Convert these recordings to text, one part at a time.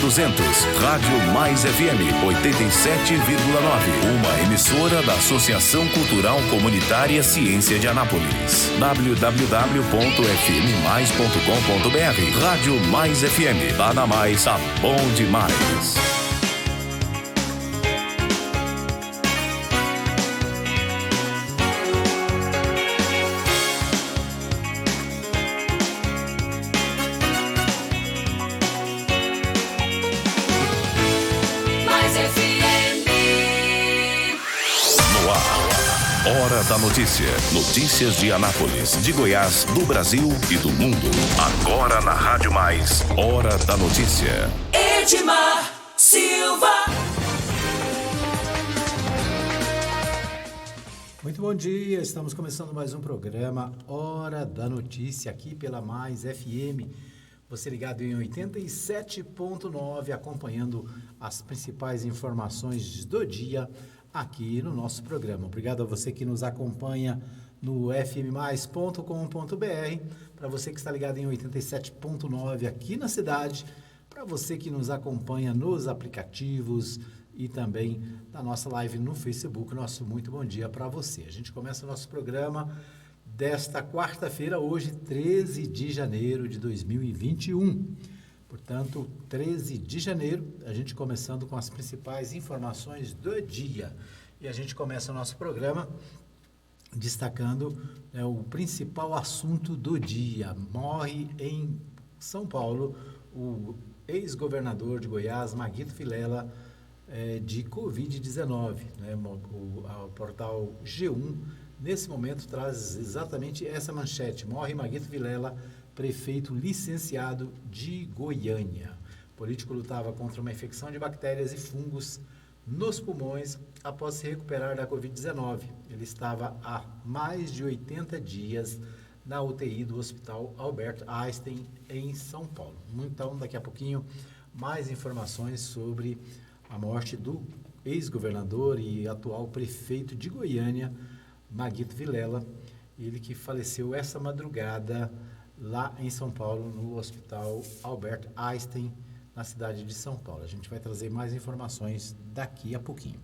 200. Rádio Mais FM 87,9. Uma emissora da Associação Cultural Comunitária Ciência de Anápolis. www.fmmais.com.br. Rádio Mais FM. Tá na mais, tá bom demais. Hora da Notícia. Notícias de Anápolis, de Goiás, do Brasil e do mundo. Agora na Rádio Mais. Hora da Notícia. Edmar Silva. Muito bom dia. Estamos começando mais um programa Hora da Notícia aqui pela Mais FM. Você ligado em 87.9, acompanhando as principais informações do dia aqui no nosso programa. Obrigado a você que nos acompanha no fmmais.com.br, para você que está ligado em 87.9 aqui na cidade, para você que nos acompanha nos aplicativos e também na nossa live no Facebook. Nosso muito bom dia para você. A gente começa o nosso programa desta quarta-feira, hoje, 13 de janeiro de 2021. Portanto, 13 de janeiro, a gente começando com as principais informações do dia. E a gente começa o nosso programa destacando o principal assunto do dia. Morre em São Paulo o ex-governador de Goiás, Maguito Vilela, de Covid-19. O portal G1, nesse momento, traz exatamente essa manchete. Morre Maguito Vilela, prefeito licenciado de Goiânia. O político lutava contra uma infecção de bactérias e fungos nos pulmões após se recuperar da Covid-19. Ele estava há mais de 80 dias na UTI do Hospital Albert Einstein, em São Paulo. Então, daqui a pouquinho, mais informações sobre a morte do ex-governador e atual prefeito de Goiânia, Maguito Vilela, ele que faleceu essa madrugada lá em São Paulo, no Hospital Albert Einstein, na cidade de São Paulo. A gente vai trazer mais informações daqui a pouquinho.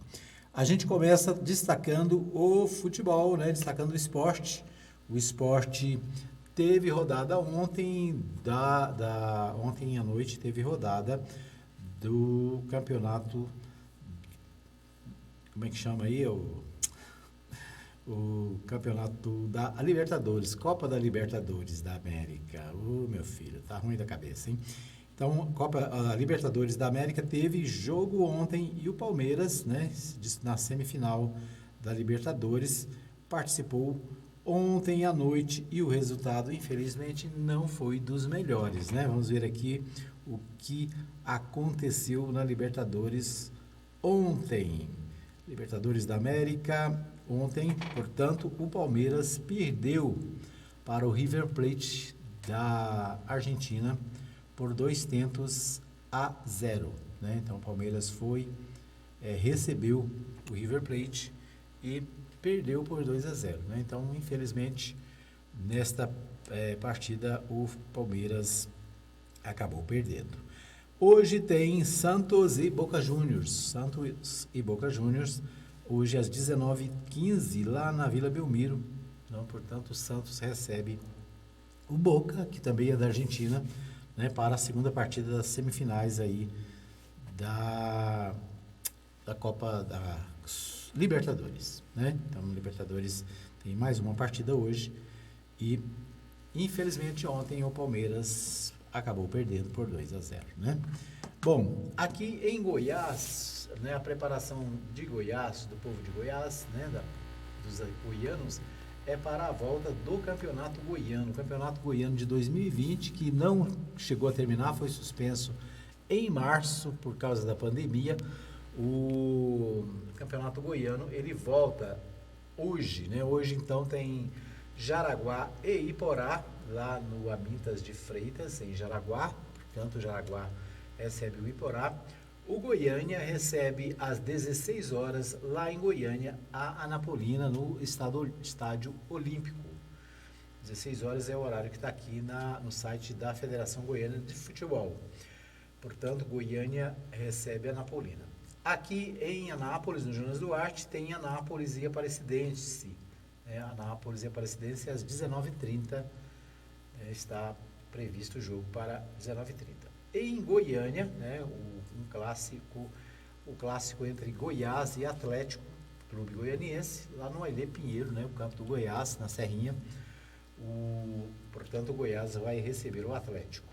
A gente começa destacando o futebol, destacando o esporte. O esporte teve rodada ontem, ontem à noite teve rodada do campeonato, como é que chama aí? O campeonato da Libertadores, Copa da Libertadores da América. Meu filho, tá ruim da cabeça, hein? Então, a Libertadores da América teve jogo ontem e o Palmeiras, na semifinal da Libertadores, participou ontem à noite e o resultado, infelizmente, não foi dos melhores, Vamos ver aqui o que aconteceu na Libertadores ontem. Libertadores da América, ontem, portanto, o Palmeiras perdeu para o River Plate da Argentina por 2-0. Então, o Palmeiras recebeu o River Plate e perdeu por 2-0. Então, infelizmente, nesta partida, o Palmeiras acabou perdendo. Hoje tem Santos e Boca Juniors. Santos e Boca Juniors, hoje às 19h15, lá na Vila Belmiro. Então, portanto, o Santos recebe o Boca, que também é da Argentina, para a segunda partida das semifinais aí da Copa da Libertadores. Então, o Libertadores tem mais uma partida hoje e, infelizmente, ontem o Palmeiras acabou perdendo por 2-0, Bom, aqui em Goiás, a preparação de Goiás, do povo de Goiás, dos goianos, é para a volta do Campeonato Goiano. O Campeonato Goiano de 2020, que não chegou a terminar, foi suspenso em março por causa da pandemia. O Campeonato Goiano, ele volta hoje, Hoje, então, tem Jaraguá e Iporá, lá no Amintas de Freitas, em Jaraguá. Portanto, o Jaraguá recebe o Iporá. O Goiânia recebe às 16 horas, lá em Goiânia, a Anapolina, no Estádio Olímpico. 16 horas é o horário que está aqui no site da Federação Goiana de Futebol. Portanto, Goiânia recebe a Anapolina. Aqui em Anápolis, no Jonas Duarte, tem Anápolis e Aparecidense. Anápolis e Aparecidense às 19h30 está previsto o jogo para 19h30. Em Goiânia, né, o clássico entre Goiás e Atlético, Clube Goianiense, lá no Ailê Pinheiro, né, o campo do Goiás, na Serrinha. Portanto, o Goiás vai receber o Atlético.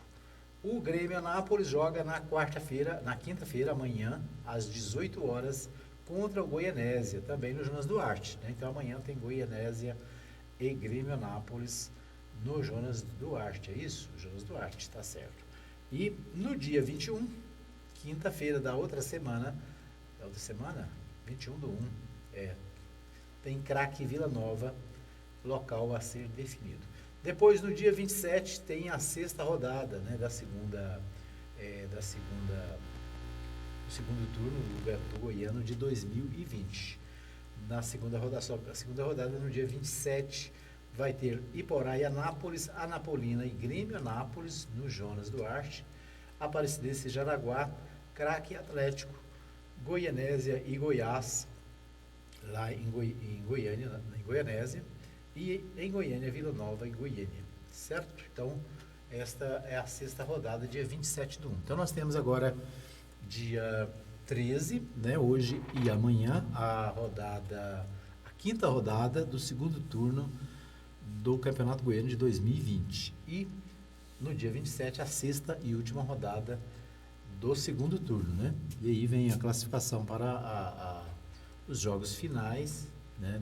O Grêmio Anápolis joga na quinta-feira, amanhã, às 18 horas, contra o Goianésia, também no Jonas Duarte. Né? Então, amanhã tem Goianésia e Grêmio Anápolis no Jonas Duarte, é isso? Jonas Duarte, está certo. E no dia 21, quinta-feira da outra semana, 21/1, tem Craque Vila Nova, local a ser definido. Depois, no dia 27, tem a sexta rodada, né, do segundo turno do Goiano de 2020. A segunda rodada, no dia 27, vai ter Iporá e Anápolis, Anapolina e Grêmio Anápolis, no Jonas Duarte, Aparecidense e Jaraguá, Craque Atlético, Goianésia e Goiás, lá em Goiânia, em Goianésia, e em Goiânia, Vila Nova e Goiânia, certo? Então, esta é a sexta rodada, dia 27/1. Então, nós temos agora, dia 13, né, hoje e amanhã, a quinta rodada do segundo turno do Campeonato Goiano de 2020. E, no dia 27, a sexta e última rodada do segundo turno, né? E aí vem a classificação para os jogos finais, né,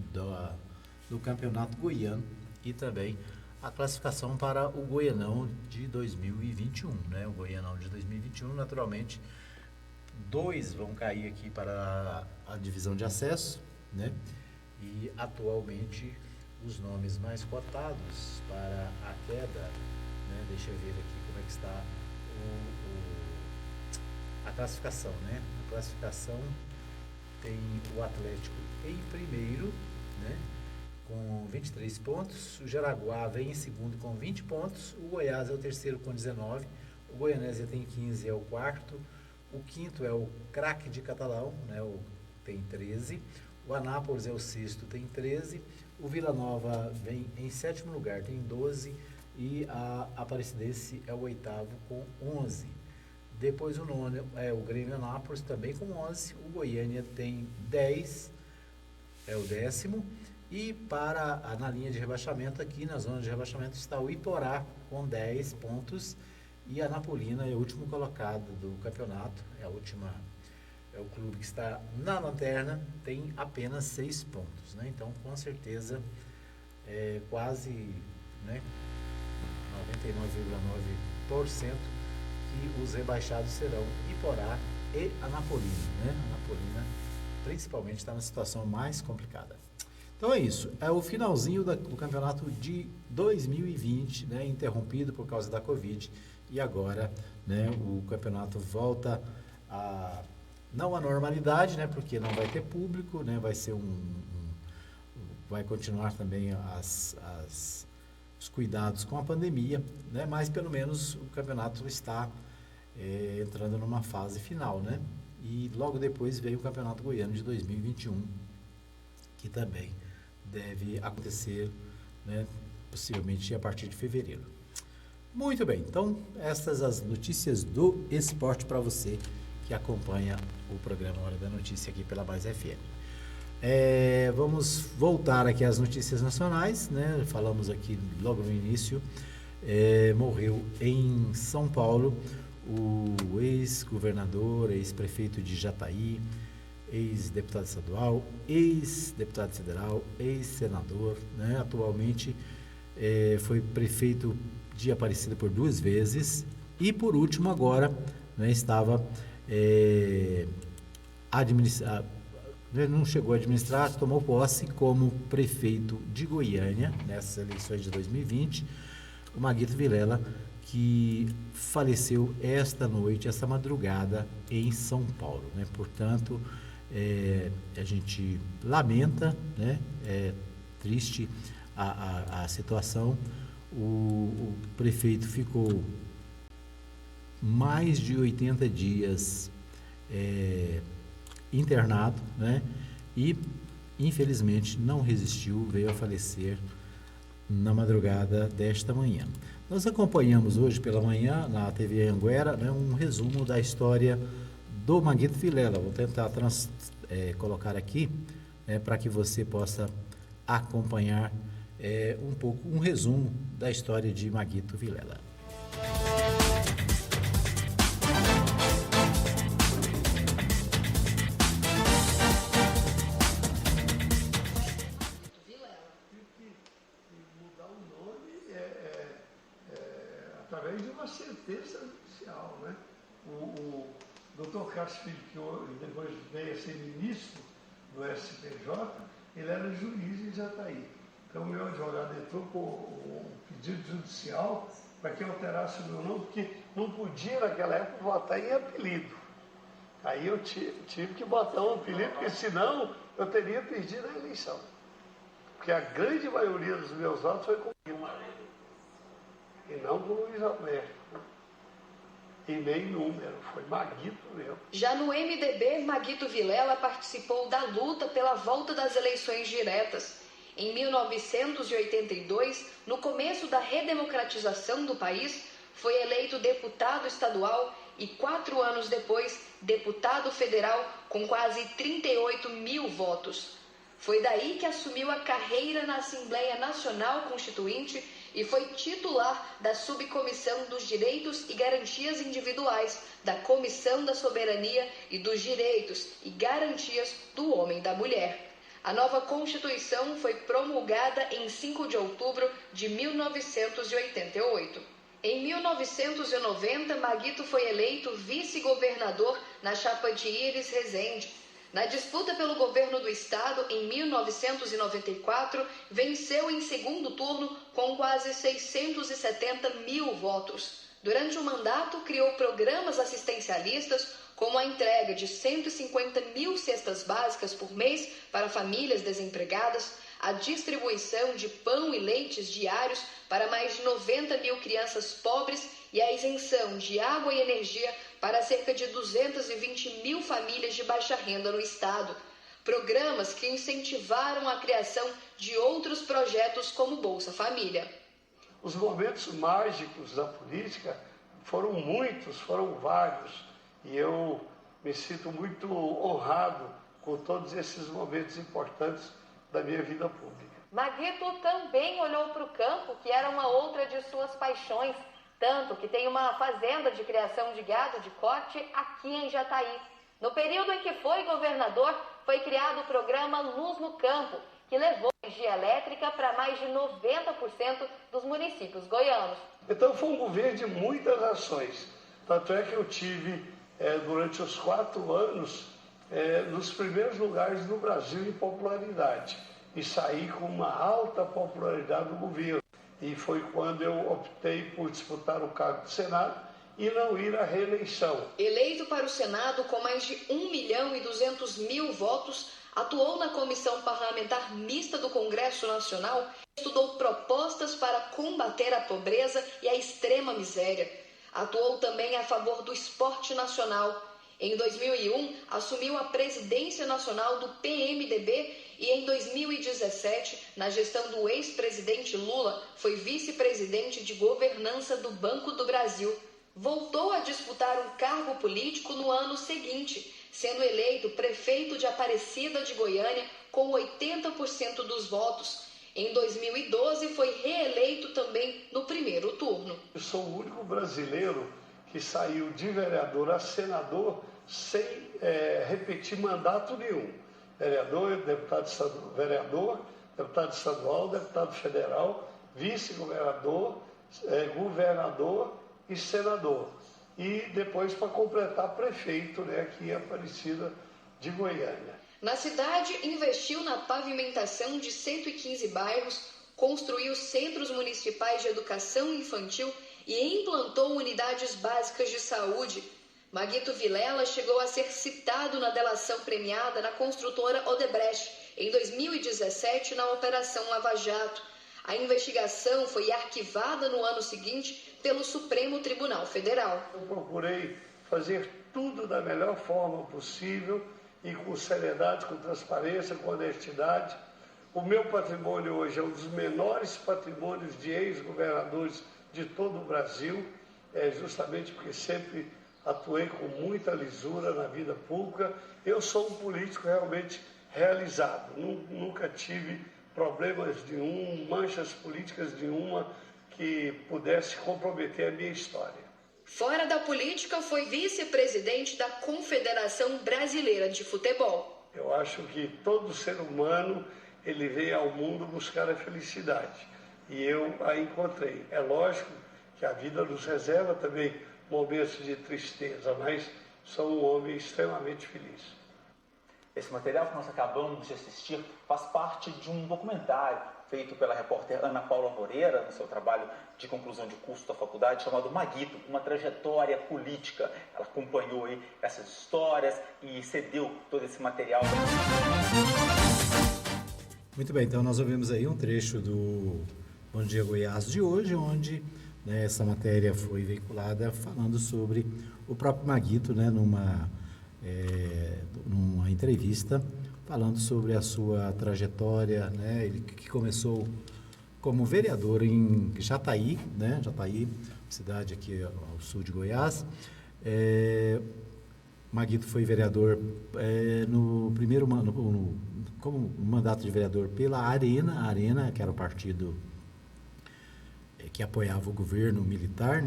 do Campeonato Goiano e também a classificação para o Goianão de 2021, né? O Goianão de 2021, naturalmente, 2 vão cair aqui para a divisão de acesso, né? E atualmente os nomes mais cotados para a queda, né? Deixa eu ver aqui como é que está a classificação, né? A classificação tem o Atlético em primeiro, né, com 23 pontos, o Jaraguá vem em segundo com 20 pontos, o Goiás é o terceiro com 19, o Goianésia tem 15, é o quarto, o quinto é o Craque de Catalão, né, tem 13, o Anápolis é o sexto, tem 13, o Vila Nova vem em sétimo lugar, tem 12, e a Aparecidense é o oitavo com 11. Depois o nono é o Grêmio Anápolis, também com 11. O Goiânia tem 10, é o 10º. E na linha de rebaixamento, aqui na zona de rebaixamento, está o Iporá com 10 pontos. E a Anapolina é o último colocado do campeonato. É o clube que está na lanterna, tem apenas 6 pontos. Né? Então, com certeza, quase, né, 99,9%. E os rebaixados serão Iporá e Anapolina, né? Anapolina, principalmente, está na situação mais complicada. Então é isso, é o finalzinho do campeonato de 2020, né? Interrompido por causa da Covid, e agora, né, o campeonato volta não à normalidade, né? Porque não vai ter público, né? Vai ser vai continuar também os cuidados com a pandemia, né? Mas pelo menos o campeonato está entrando numa fase final, né? E logo depois veio o Campeonato Goiano de 2021, que também deve acontecer, né, possivelmente a partir de fevereiro. Muito bem, então estas as notícias do esporte para você que acompanha o programa Hora da Notícia aqui pela Mais FM. Vamos voltar aqui às notícias nacionais, né? Falamos aqui logo no início, morreu em São Paulo o ex-governador, ex-prefeito de Jataí, ex-deputado estadual, ex-deputado federal, ex-senador, né? Atualmente foi prefeito de Aparecida por 2 vezes e por último agora, né, estava não chegou a administrar, tomou posse como prefeito de Goiânia nessas eleições de 2020, o Maguito Vilela, que faleceu esta madrugada em São Paulo, né? Portanto, a gente lamenta, né? É triste a situação. O prefeito ficou mais de 80 dias internado, né? E infelizmente não resistiu, veio a falecer na madrugada desta manhã. Nós acompanhamos hoje pela manhã na TV Anhanguera, né, um resumo da história do Maguito Vilela. Vou tentar colocar aqui para que você possa acompanhar um resumo da história de Maguito Vilela. Através de uma sentença judicial, né? O Dr. Cássio Filho, que depois veio a ser ministro do STJ, ele era juiz em Jataí. Então o meu advogado entrou com um pedido judicial para que alterasse o meu nome, porque não podia naquela época votar em apelido. Aí eu tive que botar um apelido, porque senão eu teria perdido a eleição. Porque a grande maioria dos meus votos foi comigo. E não com Luiz Alberto. E nem número, foi Maguito mesmo. Já no MDB, Maguito Vilela participou da luta pela volta das eleições diretas. Em 1982, no começo da redemocratização do país, foi eleito deputado estadual e 4 anos depois, deputado federal com quase 38 mil votos. Foi daí que assumiu a carreira na Assembleia Nacional Constituinte e foi titular da Subcomissão dos Direitos e Garantias Individuais, da Comissão da Soberania e dos Direitos e Garantias do Homem e da Mulher. A nova Constituição foi promulgada em 5 de outubro de 1988. Em 1990, Maguito foi eleito vice-governador na chapa de Iris Rezende. Na disputa pelo governo do estado, em 1994, venceu em segundo turno com quase 670 mil votos. Durante o mandato, criou programas assistencialistas, como a entrega de 150 mil cestas básicas por mês para famílias desempregadas, a distribuição de pão e leites diários para mais de 90 mil crianças pobres e a isenção de água e energia para cerca de 220 mil famílias de baixa renda no estado. Programas que incentivaram a criação de outros projetos como Bolsa Família. Os momentos mágicos da política foram muitos, foram vários. E eu me sinto muito honrado com todos esses momentos importantes da minha vida pública. Maguito também olhou para o campo, que era uma outra de suas paixões, tanto que tem uma fazenda de criação de gado de corte aqui em Jataí. No período em que foi governador, foi criado o programa Luz no Campo, que levou energia elétrica para mais de 90% dos municípios goianos. Então foi um governo de muitas ações. Tanto é que eu tive, durante os 4 anos, nos primeiros lugares no Brasil em popularidade. E saí com uma alta popularidade do governo. E foi quando eu optei por disputar o cargo do Senado e não ir à reeleição. Eleito para o Senado com mais de 1.200.000 votos, atuou na Comissão Parlamentar Mista do Congresso Nacional, estudou propostas para combater a pobreza e a extrema miséria. Atuou também a favor do esporte nacional. Em 2001, assumiu a presidência nacional do PMDB e em 2017, na gestão do ex-presidente Lula, foi vice-presidente de governança do Banco do Brasil. Voltou a disputar um cargo político no ano seguinte, sendo eleito prefeito de Aparecida de Goiânia com 80% dos votos. Em 2012, foi reeleito também no primeiro turno. Eu sou o único brasileiro que saiu de vereador a senador sem repetir mandato nenhum. Vereador, deputado estadual, deputado federal, vice-governador, governador e senador. E depois para completar prefeito, aqui em Aparecida de Goiânia. Na cidade, investiu na pavimentação de 115 bairros, construiu centros municipais de educação infantil e implantou unidades básicas de saúde. Maguito Vilela chegou a ser citado na delação premiada na construtora Odebrecht em 2017 na Operação Lava Jato. A investigação foi arquivada no ano seguinte pelo Supremo Tribunal Federal. Eu procurei fazer tudo da melhor forma possível e com seriedade, com transparência, com honestidade. O meu patrimônio hoje é um dos menores patrimônios de ex-governadores de todo o Brasil, justamente porque sempre atuei com muita lisura na vida pública. Eu sou um político realmente realizado, nunca tive problemas nenhum, manchas políticas nenhuma que pudesse comprometer a minha história. Fora da política, foi vice-presidente da Confederação Brasileira de Futebol. Eu acho que todo ser humano, ele vem ao mundo buscar a felicidade. E eu a encontrei. É lógico que a vida nos reserva também momentos de tristeza, mas sou um homem extremamente feliz. Esse material que nós acabamos de assistir faz parte de um documentário feito pela repórter Ana Paula Moreira, no seu trabalho de conclusão de curso da faculdade, chamado Maguito, uma trajetória política. Ela acompanhou aí essas histórias e cedeu todo esse material. Muito bem, então nós ouvimos aí um trecho do Bom Dia Goiás de hoje, onde essa matéria foi veiculada falando sobre o próprio Maguito, numa entrevista, falando sobre a sua trajetória, ele que começou como vereador em Jataí, Jataí, cidade aqui ao sul de Goiás. Maguito foi vereador no primeiro como mandato de vereador pela Arena, que era o partido que apoiava o governo militar,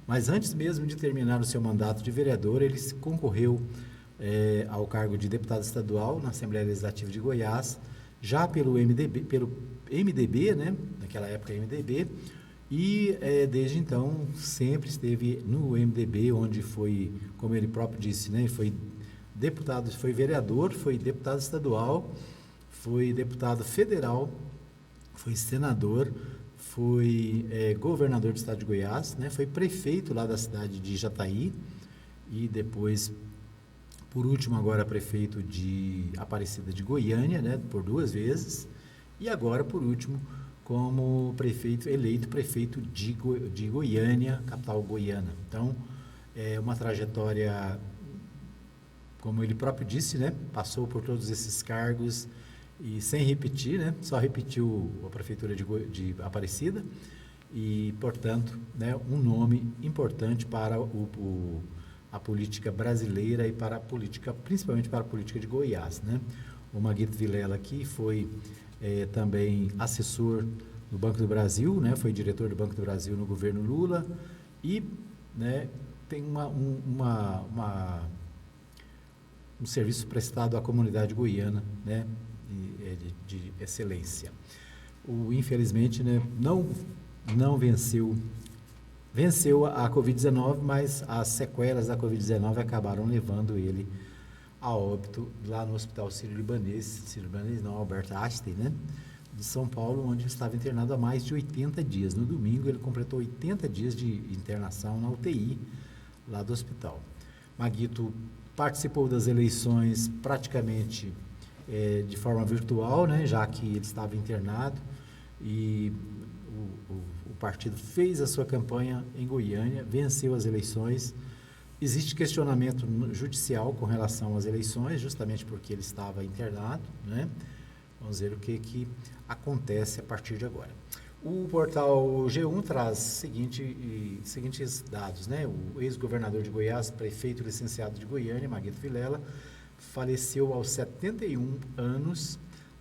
Mas antes mesmo de terminar o seu mandato de vereador, ele concorreu ao cargo de deputado estadual na Assembleia Legislativa de Goiás, já pelo MDB, naquela época MDB, e desde então sempre esteve no MDB, onde foi, como ele próprio disse, foi deputado, foi vereador, foi deputado estadual, foi deputado federal, foi senador, foi governador do estado de Goiás, foi prefeito lá da cidade de Jataí e depois, por último, agora prefeito de Aparecida de Goiânia, por 2 vezes, e agora, por último, como eleito prefeito de Goiânia, capital goiana. Então, é uma trajetória, como ele próprio disse, passou por todos esses cargos e sem repetir, só repetiu a prefeitura de Aparecida e, portanto, um nome importante para a política brasileira e para a política, principalmente para a política de Goiás, O Maguito Vilela aqui foi também assessor do Banco do Brasil, foi diretor do Banco do Brasil no governo Lula e, tem um serviço prestado à comunidade goiana, de excelência. Infelizmente, não venceu a Covid-19, mas as sequelas da Covid-19 acabaram levando ele a óbito lá no Hospital Sírio-Libanês não, Albert Einstein, de São Paulo, onde ele estava internado há mais de 80 dias. No domingo, ele completou 80 dias de internação na UTI lá do hospital. Maguito participou das eleições praticamente de forma virtual, já que ele estava internado, e o partido fez a sua campanha em Goiânia, venceu as eleições. Existe questionamento judicial com relação às eleições, justamente porque ele estava internado, Vamos ver o que acontece a partir de agora. O portal G1 traz seguintes dados, O ex-governador de Goiás, prefeito licenciado de Goiânia, Maguito Vilela, faleceu aos 71 anos,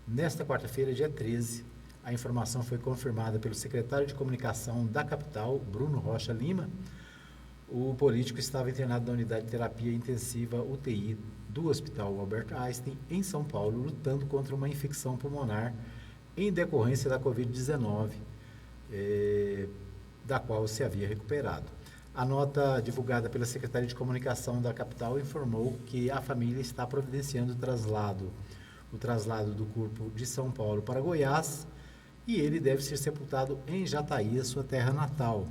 nesta quarta-feira, dia 13. A informação foi confirmada pelo secretário de comunicação da capital, Bruno Rocha Lima. O político estava internado na unidade de terapia intensiva UTI do Hospital Albert Einstein, em São Paulo, lutando contra uma infecção pulmonar em decorrência da Covid-19, da qual se havia recuperado. A nota divulgada pela Secretaria de Comunicação da capital informou que a família está providenciando o traslado do corpo de São Paulo para Goiás, e ele deve ser sepultado em Jataí, sua terra natal.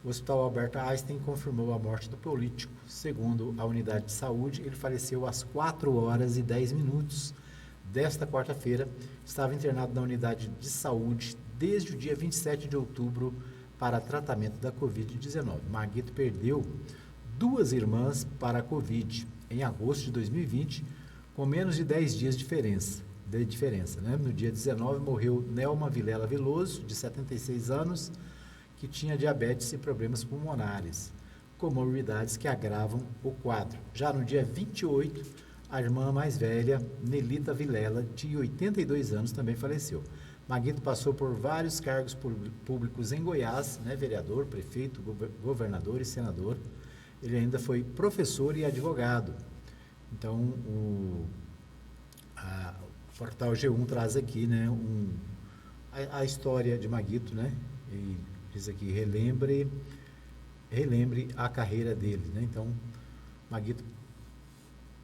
O Hospital Albert Einstein confirmou a morte do político. Segundo a unidade de saúde, ele faleceu às 4h10 desta quarta-feira. Estava internado na unidade de saúde desde o dia 27 de outubro para tratamento da Covid-19. Maguito perdeu 2 irmãs para a Covid em agosto de 2020, com menos de 10 dias de diferença, né? No dia 19 morreu Nelma Vilela Veloso, de 76 anos, que tinha diabetes e problemas pulmonares, comorbidades que agravam o quadro. Já no dia 28, a irmã mais velha, Nelita Vilela, de 82 anos, também faleceu. Maguito passou por vários cargos públicos em Goiás, né? Vereador, prefeito, governador e senador. Ele ainda foi professor e advogado. Então, o portal G1 traz aqui, né, a história de Maguito, né? E diz aqui, relembre a carreira dele, né? Então,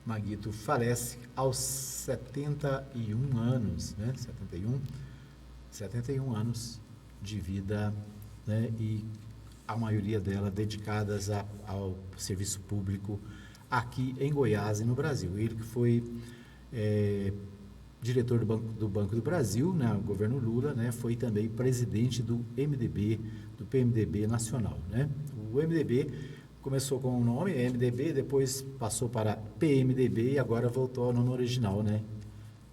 Maguito falece aos 71 anos, né? 71 anos de vida, né? E a maioria dela dedicadas ao serviço público aqui em Goiás e no Brasil. Ele que foi diretor do Banco do Brasil, né, o governo Lula, né, foi também presidente do PMDB nacional, né? O MDB começou com o nome MDB, depois passou para PMDB e agora voltou ao nome original, né?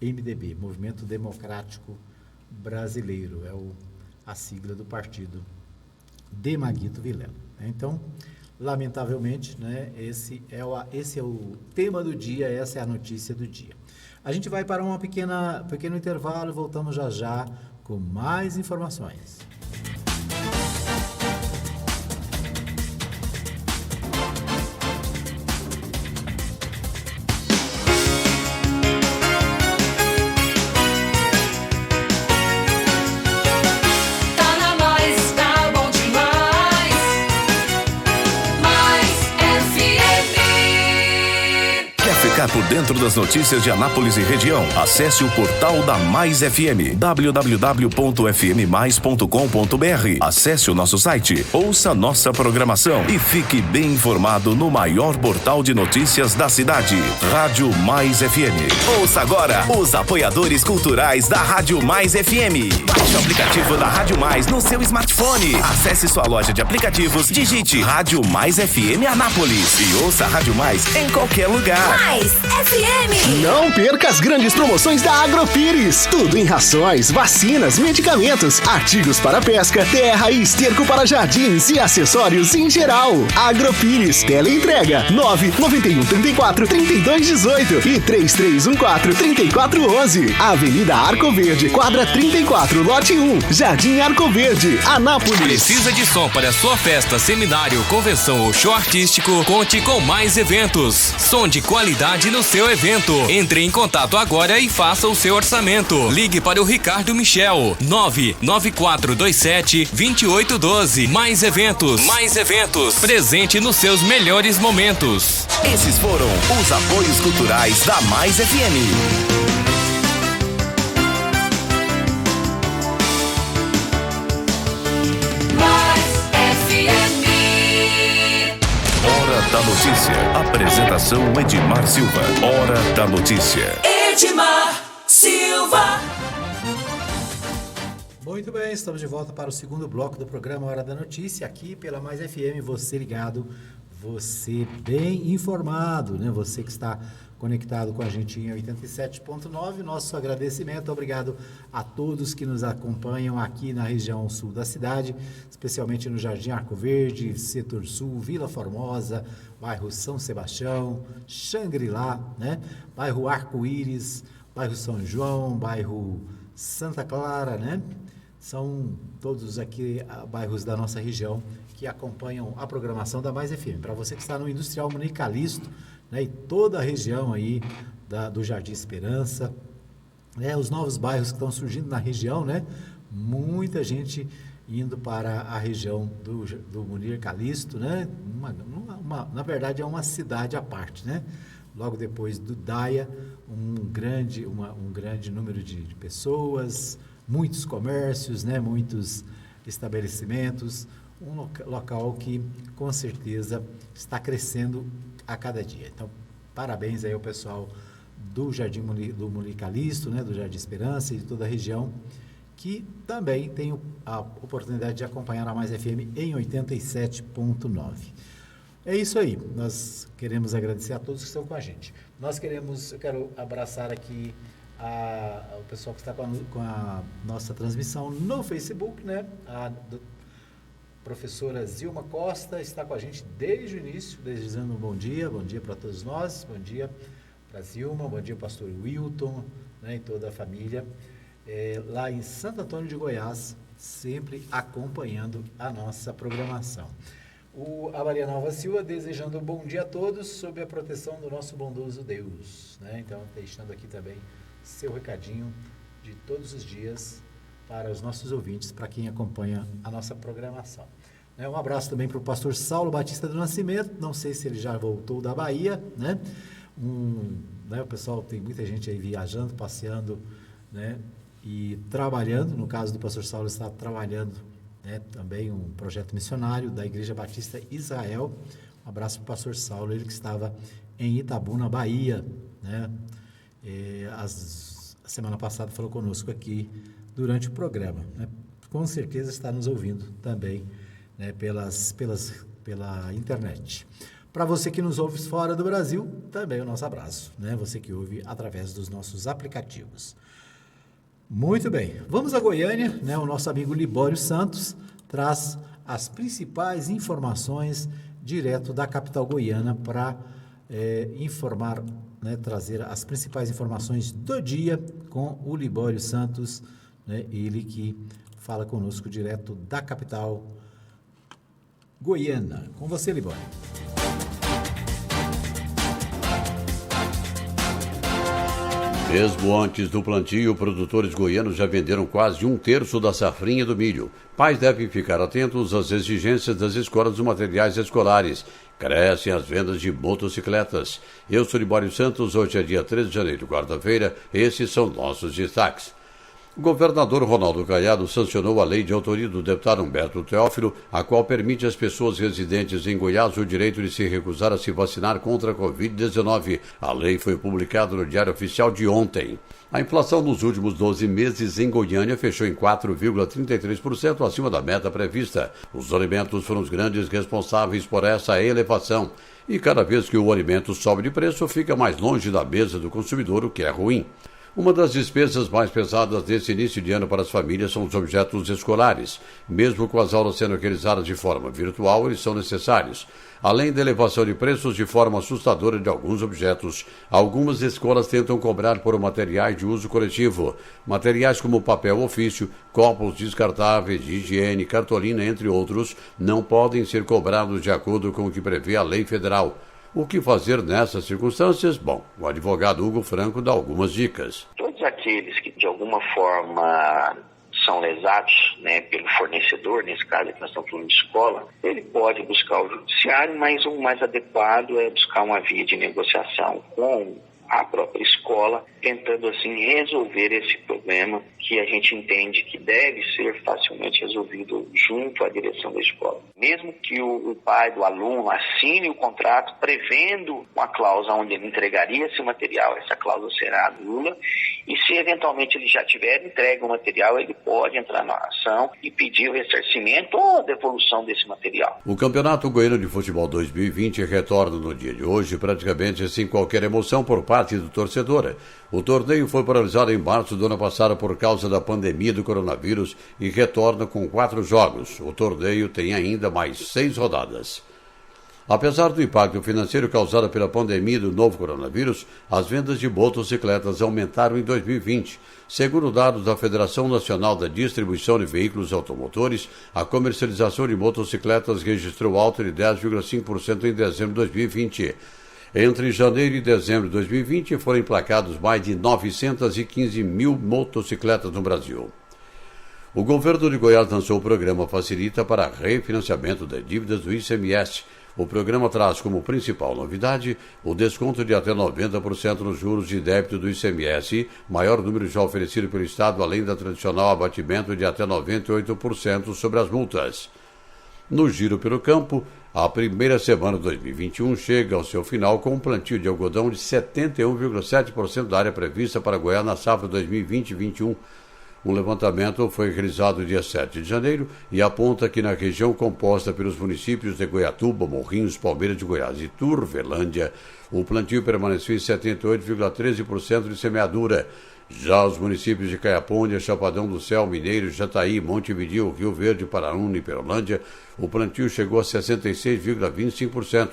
MDB, Movimento Democrático Brasileiro, é a sigla do partido de Maguito Vilela. Então, lamentavelmente, né, esse é o tema do dia, essa é a notícia do dia. A gente vai para um pequeno intervalo e voltamos já com mais informações. Por dentro das notícias de Anápolis e região, acesse o portal da Mais FM, www.fmmais.com.br. Acesse o nosso site, ouça nossa programação e fique bem informado no maior portal de notícias da cidade, Rádio Mais FM. Ouça agora os apoiadores culturais da Rádio Mais FM. Baixe o aplicativo da Rádio Mais no seu smartphone. Acesse sua loja de aplicativos, digite Rádio Mais FM Anápolis e ouça a Rádio Mais em qualquer lugar. Mais FM. Não perca as grandes promoções da Agropires. Tudo em rações, vacinas, medicamentos, artigos para pesca, terra e esterco para jardins e acessórios em geral. Agropires, teleentrega 99134-3218 e 3314-3411. Avenida Arco Verde, quadra 34, lote 1, Jardim Arco Verde, Anápolis. Precisa de som para sua festa, seminário, convenção ou show artístico? Conte com Mais Eventos. Som de qualidade no seu evento. Entre em contato agora e faça o seu orçamento. Ligue para o Ricardo Michel, 99427-2812. Mais Eventos. Mais Eventos. Presente nos seus melhores momentos. Esses foram os apoios culturais da Mais FM. Da notícia. Apresentação Edmar Silva. Hora da notícia. Edmar Silva. Muito bem, estamos de volta para o segundo bloco do programa Hora da Notícia, aqui pela Mais FM. Você ligado, você bem informado, né? Você que está conectado com a gente em 87.9, nosso agradecimento, obrigado a todos que nos acompanham aqui na região sul da cidade, especialmente no Jardim Arco Verde, Setor Sul, Vila Formosa, bairro São Sebastião, Xangri-Lá, né? Bairro Arco-Íris, bairro São João, bairro Santa Clara, né? São todos aqui bairros da nossa região que acompanham a programação da Mais FM. Para você que está no Industrial Munique Calisto, né, e toda a região aí do Jardim Esperança, né, os novos bairros que estão surgindo na região, né, muita gente indo para a região do Munique Calisto, né, na verdade é uma cidade à parte, né, logo depois do Daia, um grande número de pessoas, muitos comércios, né, muitos estabelecimentos, um local que com certeza está crescendo a cada dia. Então, parabéns aí ao pessoal do Jardim do Munique Calisto, né, do Jardim Esperança e de toda a região que também tem a oportunidade de acompanhar a Mais FM em 87.9. É isso aí, nós queremos agradecer a todos que estão com a gente. Eu quero abraçar aqui o pessoal que está com a nossa transmissão no Facebook, né? A professora Zilma Costa está com a gente desde o início, desejando um bom dia para todos nós, bom dia para Zilma, bom dia pastor Wilton, né, e toda a família, lá em Santo Antônio de Goiás, sempre acompanhando a nossa programação. A Maria Nova Silva desejando um bom dia a todos, sob a proteção do nosso bondoso Deus, né? Então, deixando aqui também seu recadinho de todos os dias para os nossos ouvintes, para quem acompanha a nossa programação. Um abraço também para o pastor Saulo Batista do Nascimento, não sei se ele já voltou da Bahia, né? O pessoal, tem muita gente aí viajando, passeando, né? E trabalhando, no caso do pastor Saulo, está trabalhando, né? Também um projeto missionário da Igreja Batista Israel. Um abraço para o pastor Saulo, ele que estava em Itabuna, Bahia, né? A semana passada falou conosco aqui durante o programa, né? Com certeza está nos ouvindo também, né, pela internet. Para você que nos ouve fora do Brasil, também o nosso abraço, né? Você que ouve através dos nossos aplicativos. Muito bem, vamos a Goiânia, né? O nosso amigo Libório Santos traz as principais informações direto da capital goiana para informar, né? Trazer as principais informações do dia com o Libório Santos, né? Ele que fala conosco direto da capital goiana. Com você, Libório. Mesmo antes do plantio, produtores goianos já venderam quase 1/3 da safrinha do milho. Pais devem ficar atentos às exigências das escolas dos materiais escolares. Crescem as vendas de motocicletas. Eu sou Libório Santos, hoje é dia 13 de janeiro, quarta-feira. Esses são nossos destaques. O governador Ronaldo Caiado sancionou a lei de autoria do deputado Humberto Teófilo, a qual permite às pessoas residentes em Goiás o direito de se recusar a se vacinar contra a Covid-19. A lei foi publicada no Diário Oficial de ontem. A inflação nos últimos 12 meses em Goiânia fechou em 4,33% acima da meta prevista. Os alimentos foram os grandes responsáveis por essa elevação. E cada vez que o alimento sobe de preço, fica mais longe da mesa do consumidor, o que é ruim. Uma das despesas mais pesadas desse início de ano para as famílias são os objetos escolares. Mesmo com as aulas sendo realizadas de forma virtual, eles são necessários. Além da elevação de preços de forma assustadora de alguns objetos, algumas escolas tentam cobrar por materiais de uso coletivo. Materiais como papel ofício, copos descartáveis de higiene, cartolina, entre outros, não podem ser cobrados de acordo com o que prevê a lei federal. O que fazer nessas circunstâncias? Bom, o advogado Hugo Franco dá algumas dicas. Todos aqueles que de alguma forma são lesados, né, pelo fornecedor, nesse caso aqui nós estamos falando de escola, ele pode buscar o judiciário, mas o mais adequado é buscar uma via de negociação com a própria escola, tentando assim resolver esse problema que a gente entende que deve ser facilmente resolvido junto à direção da escola. Mesmo que o pai do aluno assine o contrato prevendo uma cláusula onde ele entregaria esse material, essa cláusula será nula, e se eventualmente ele já tiver entregue o material, ele pode entrar na ação e pedir o ressarcimento ou a devolução desse material. O Campeonato Goiano de Futebol 2020 retorna no dia de hoje, praticamente sem qualquer emoção por parte do torcedor. O torneio foi paralisado em março do ano passado por causa da pandemia do coronavírus e retorna com 4 jogos. O torneio tem ainda mais 6 rodadas. Apesar do impacto financeiro causado pela pandemia do novo coronavírus, as vendas de motocicletas aumentaram em 2020. Segundo dados da Federação Nacional da Distribuição de Veículos Automotores, a comercialização de motocicletas registrou alta de 10,5% em dezembro de 2020. Entre janeiro e dezembro de 2020, foram emplacados mais de 915 mil motocicletas no Brasil. O governo de Goiás lançou o programa Facilita para refinanciamento das dívidas do ICMS. O programa traz como principal novidade o desconto de até 90% nos juros de débito do ICMS, maior número já oferecido pelo Estado, além da tradicional abatimento de até 98% sobre as multas. No Giro pelo Campo, a primeira semana de 2021 chega ao seu final com um plantio de algodão de 71,7% da área prevista para Goiás na safra 2020-21. Um levantamento foi realizado dia 7 de janeiro e aponta que na região composta pelos municípios de Goiatuba, Morrinhos, Palmeiras de Goiás e Turvelândia, o plantio permaneceu em 78,13% de semeadura. Já os municípios de Caiapônia, Chapadão do Céu, Mineiro, Jataí, Montevidéu, Rio Verde, Paraúna e Perolândia, o plantio chegou a 66,25%.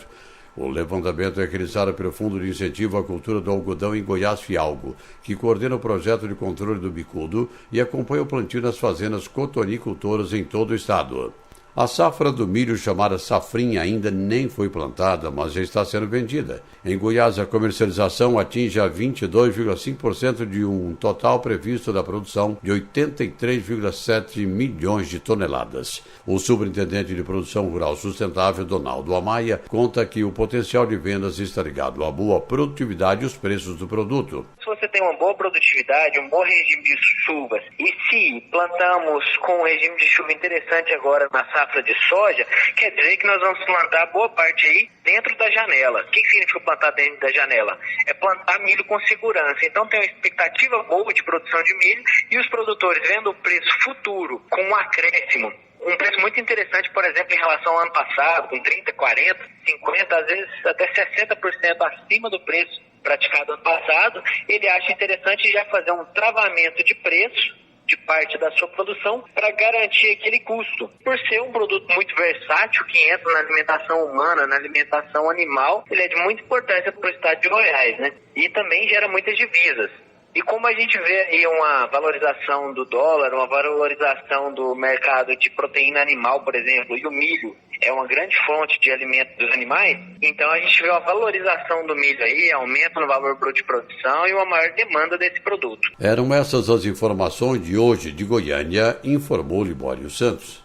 O levantamento é realizado pelo Fundo de Incentivo à Cultura do Algodão em Goiás, Fialgo, que coordena o projeto de controle do bicudo e acompanha o plantio nas fazendas cotonicultoras em todo o estado. A safra do milho, chamada safrinha, ainda nem foi plantada, mas já está sendo vendida. Em Goiás, a comercialização atinge a 22,5% de um total previsto da produção de 83,7 milhões de toneladas. O superintendente de Produção Rural Sustentável, Donaldo Amaya, conta que o potencial de vendas está ligado à boa produtividade e os preços do produto. Se você tem uma boa produtividade, um bom regime de chuvas, e se plantamos com um regime de chuva interessante agora na safra de soja, quer dizer que nós vamos plantar boa parte aí dentro da janela. O que significa plantar dentro da janela? É plantar milho com segurança. Então tem uma expectativa boa de produção de milho e os produtores vendo o preço futuro com um acréscimo. Um preço muito interessante, por exemplo, em relação ao ano passado, com 30, 40, 50, às vezes até 60% acima do preço praticado ano passado, ele acha interessante já fazer um travamento de preço de parte da sua produção para garantir aquele custo. Por ser um produto muito versátil, que entra na alimentação humana, na alimentação animal, ele é de muita importância para o estado de Goiás, né? E também gera muitas divisas. E como a gente vê aí uma valorização do dólar, uma valorização do mercado de proteína animal, por exemplo, e o milho é uma grande fonte de alimento dos animais, então a gente vê uma valorização do milho aí, aumento no valor bruto de produção e uma maior demanda desse produto. Eram essas as informações de hoje de Goiânia, informou Libório Santos.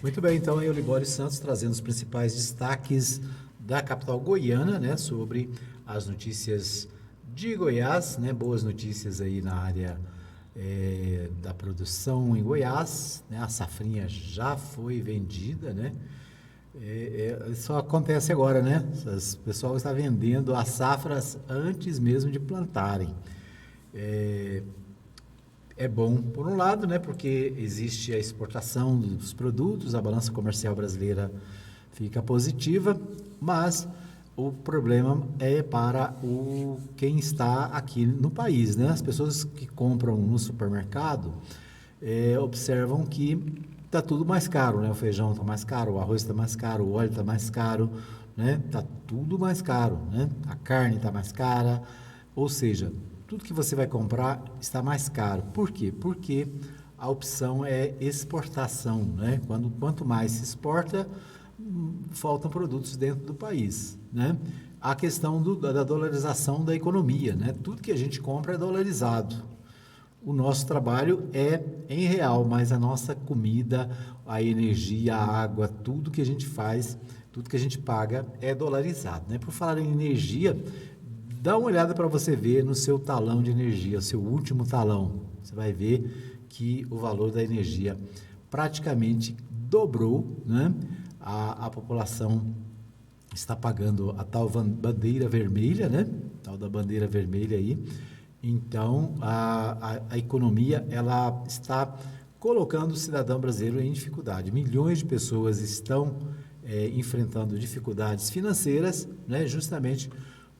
Muito bem, então aí o Libório Santos trazendo os principais destaques da capital goiana, né, sobre as notícias de Goiás, né, boas notícias aí na área da produção em Goiás, né, a safrinha já foi vendida, né, só acontece agora, né, o pessoal está vendendo as safras antes mesmo de plantarem. É bom, por um lado, né, porque existe a exportação dos produtos, a balança comercial brasileira fica positiva, mas o problema é para quem está aqui no país, né? As pessoas que compram no supermercado observam que está tudo mais caro, né? O feijão está mais caro, o arroz está mais caro, o óleo está mais caro, né? Está tudo mais caro, né? A carne está mais cara, ou seja, tudo que você vai comprar está mais caro. Por quê? Porque a opção é exportação, né? Quanto mais se exporta, faltam produtos dentro do país, né? A questão da dolarização da economia, né? Tudo que a gente compra é dolarizado. O nosso trabalho é em real, mas a nossa comida, a energia, a água, tudo que a gente faz, tudo que a gente paga é dolarizado, né? Por falar em energia, dá uma olhada para você ver no seu talão de energia, o seu último talão. Você vai ver que o valor da energia praticamente dobrou, né? A população está pagando a tal bandeira vermelha, né? Tal da bandeira vermelha aí. Então, a economia, ela está colocando o cidadão brasileiro em dificuldade. Milhões de pessoas estão enfrentando dificuldades financeiras, né? Justamente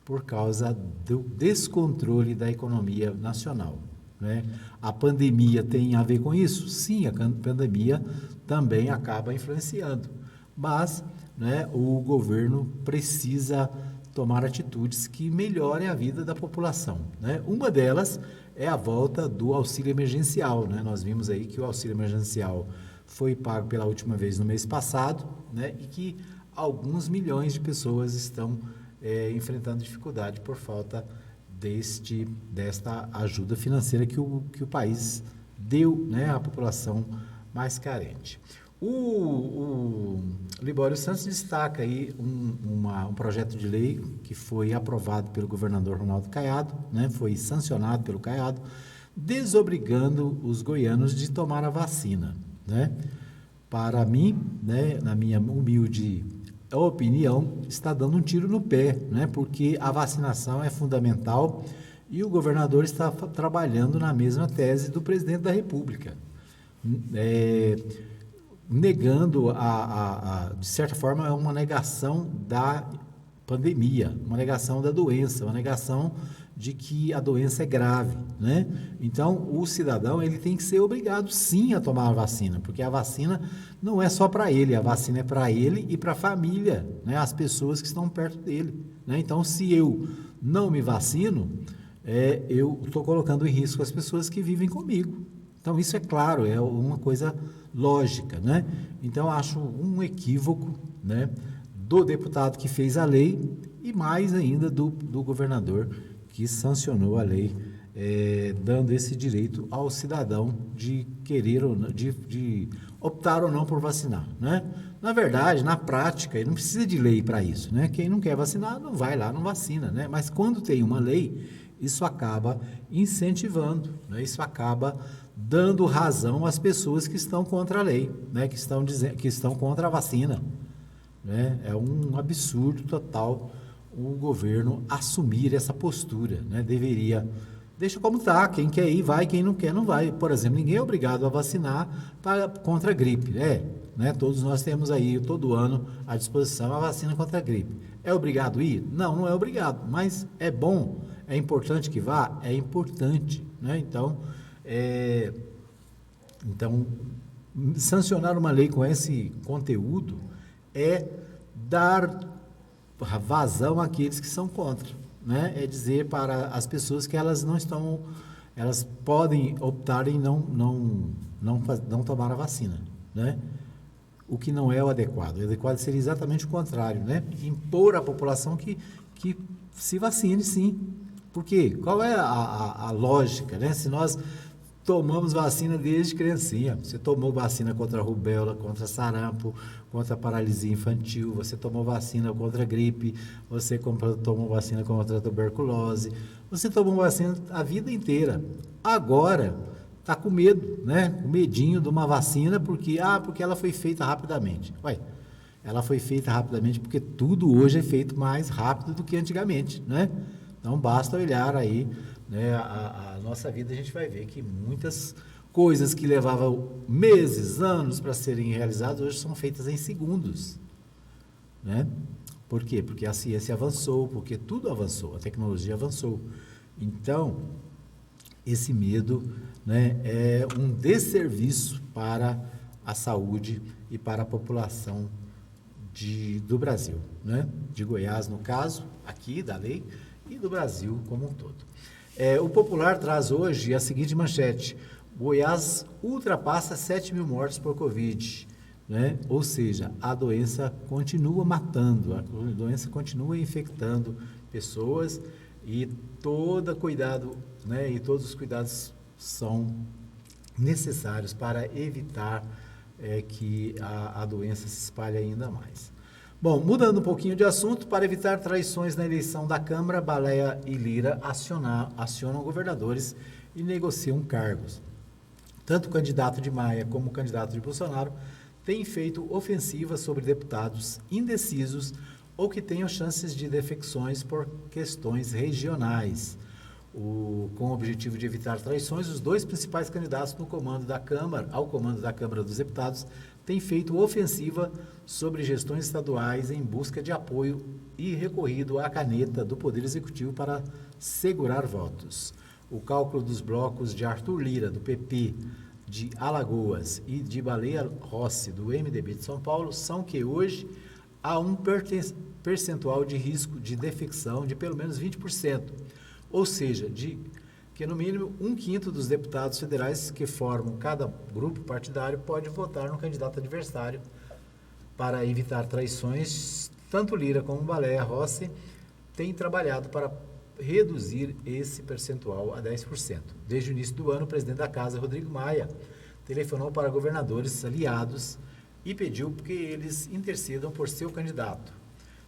por causa do descontrole da economia nacional, né? A pandemia tem a ver com isso? Sim, a pandemia também acaba influenciando, mas, né, o governo precisa tomar atitudes que melhorem a vida da população, né? Uma delas é a volta do auxílio emergencial, né? Nós vimos aí que o auxílio emergencial foi pago pela última vez no mês passado, né? E que alguns milhões de pessoas estão enfrentando dificuldade por falta desta ajuda financeira que o país deu, né, à população mais carente. O Libório Santos destaca aí um projeto de lei que foi aprovado pelo governador Ronaldo Caiado, né, foi sancionado pelo Caiado, desobrigando os goianos de tomar a vacina, né? Para mim, né, na minha humilde opinião, está dando um tiro no pé, né? Porque a vacinação é fundamental e o governador está trabalhando na mesma tese do presidente da República, negando, de certa forma, uma negação da pandemia, uma negação da doença, uma negação de que a doença é grave, né? Então, o cidadão, ele tem que ser obrigado, sim, a tomar a vacina, porque a vacina não é só para ele, a vacina é para ele e para a família, né? As pessoas que estão perto dele, né? Então, se eu não me vacino, eu estou colocando em risco as pessoas que vivem comigo. Então, isso é claro, é uma coisa lógica, né? Então, acho um equívoco, né, do deputado que fez a lei e mais ainda do governador que sancionou a lei, dando esse direito ao cidadão de querer ou não, de optar ou não por vacinar, né? Na verdade, na prática, ele não precisa de lei para isso, né? Quem não quer vacinar, não vai lá, não vacina, né? Mas quando tem uma lei, isso acaba incentivando, né? Isso acaba dando razão às pessoas que estão contra a lei, né? Que estão contra a vacina, né? É um absurdo total o governo assumir essa postura, né? Deveria, deixa como está, quem quer ir vai, quem não quer não vai. Por exemplo, ninguém é obrigado a vacinar contra a gripe, né? Todos nós temos aí, todo ano, à disposição a vacina contra a gripe. É obrigado ir? Não, não é obrigado, mas é bom, é importante que vá? É importante, né? Então, sancionar uma lei com esse conteúdo é dar vazão àqueles que são contra, né? É dizer para as pessoas que elas podem optar em não tomar a vacina, né? O que não é o adequado. O adequado seria exatamente o contrário, né? Impor à população que se vacine, sim. Por quê? Qual é a lógica, né? Se nós tomamos vacina desde criancinha, você tomou vacina contra a rubéola, contra sarampo, contra a paralisia infantil, você tomou vacina contra a gripe, você tomou vacina contra a tuberculose, você tomou vacina a vida inteira. Agora, está com medo, né? Com medinho de uma vacina, porque ela foi feita rapidamente. Ué, ela foi feita rapidamente porque tudo hoje é feito mais rápido do que antigamente, né? Então, basta olhar aí, né, a nossa vida, a gente vai ver que muitas coisas que levavam meses, anos para serem realizadas, hoje são feitas em segundos, né? Por quê? Porque a ciência avançou, porque tudo avançou, a tecnologia avançou. Então, esse medo, né, é um desserviço para a saúde e para a população do Brasil, né? De Goiás, no caso, aqui da lei, e do Brasil como um todo. O Popular traz hoje a seguinte manchete: Goiás ultrapassa 7 mil mortes por Covid, né? Ou seja, a doença continua matando, a doença continua infectando pessoas e todo cuidado, né? E todos os cuidados são necessários para evitar que a doença se espalhe ainda mais. Bom, mudando um pouquinho de assunto, para evitar traições na eleição da Câmara, Baleia e Lira acionam governadores e negociam cargos. Tanto o candidato de Maia como o candidato de Bolsonaro têm feito ofensivas sobre deputados indecisos ou que tenham chances de defecções por questões regionais. Com o objetivo de evitar traições, os dois principais candidatos ao comando da Câmara dos Deputados têm feito ofensiva sobre gestões estaduais em busca de apoio e recorrido à caneta do Poder Executivo para segurar votos. O cálculo dos blocos de Arthur Lira, do PP de Alagoas, e de Baleia Rossi, do MDB de São Paulo, são que hoje há um percentual de risco de defecção de pelo menos 20%, ou seja, que no mínimo 1/5 dos deputados federais que formam cada grupo partidário pode votar no candidato adversário. Para evitar traições, tanto Lira como Baleia Rossi têm trabalhado para reduzir esse percentual a 10%. Desde o início do ano, o presidente da Casa, Rodrigo Maia, telefonou para governadores aliados e pediu que eles intercedam por seu candidato.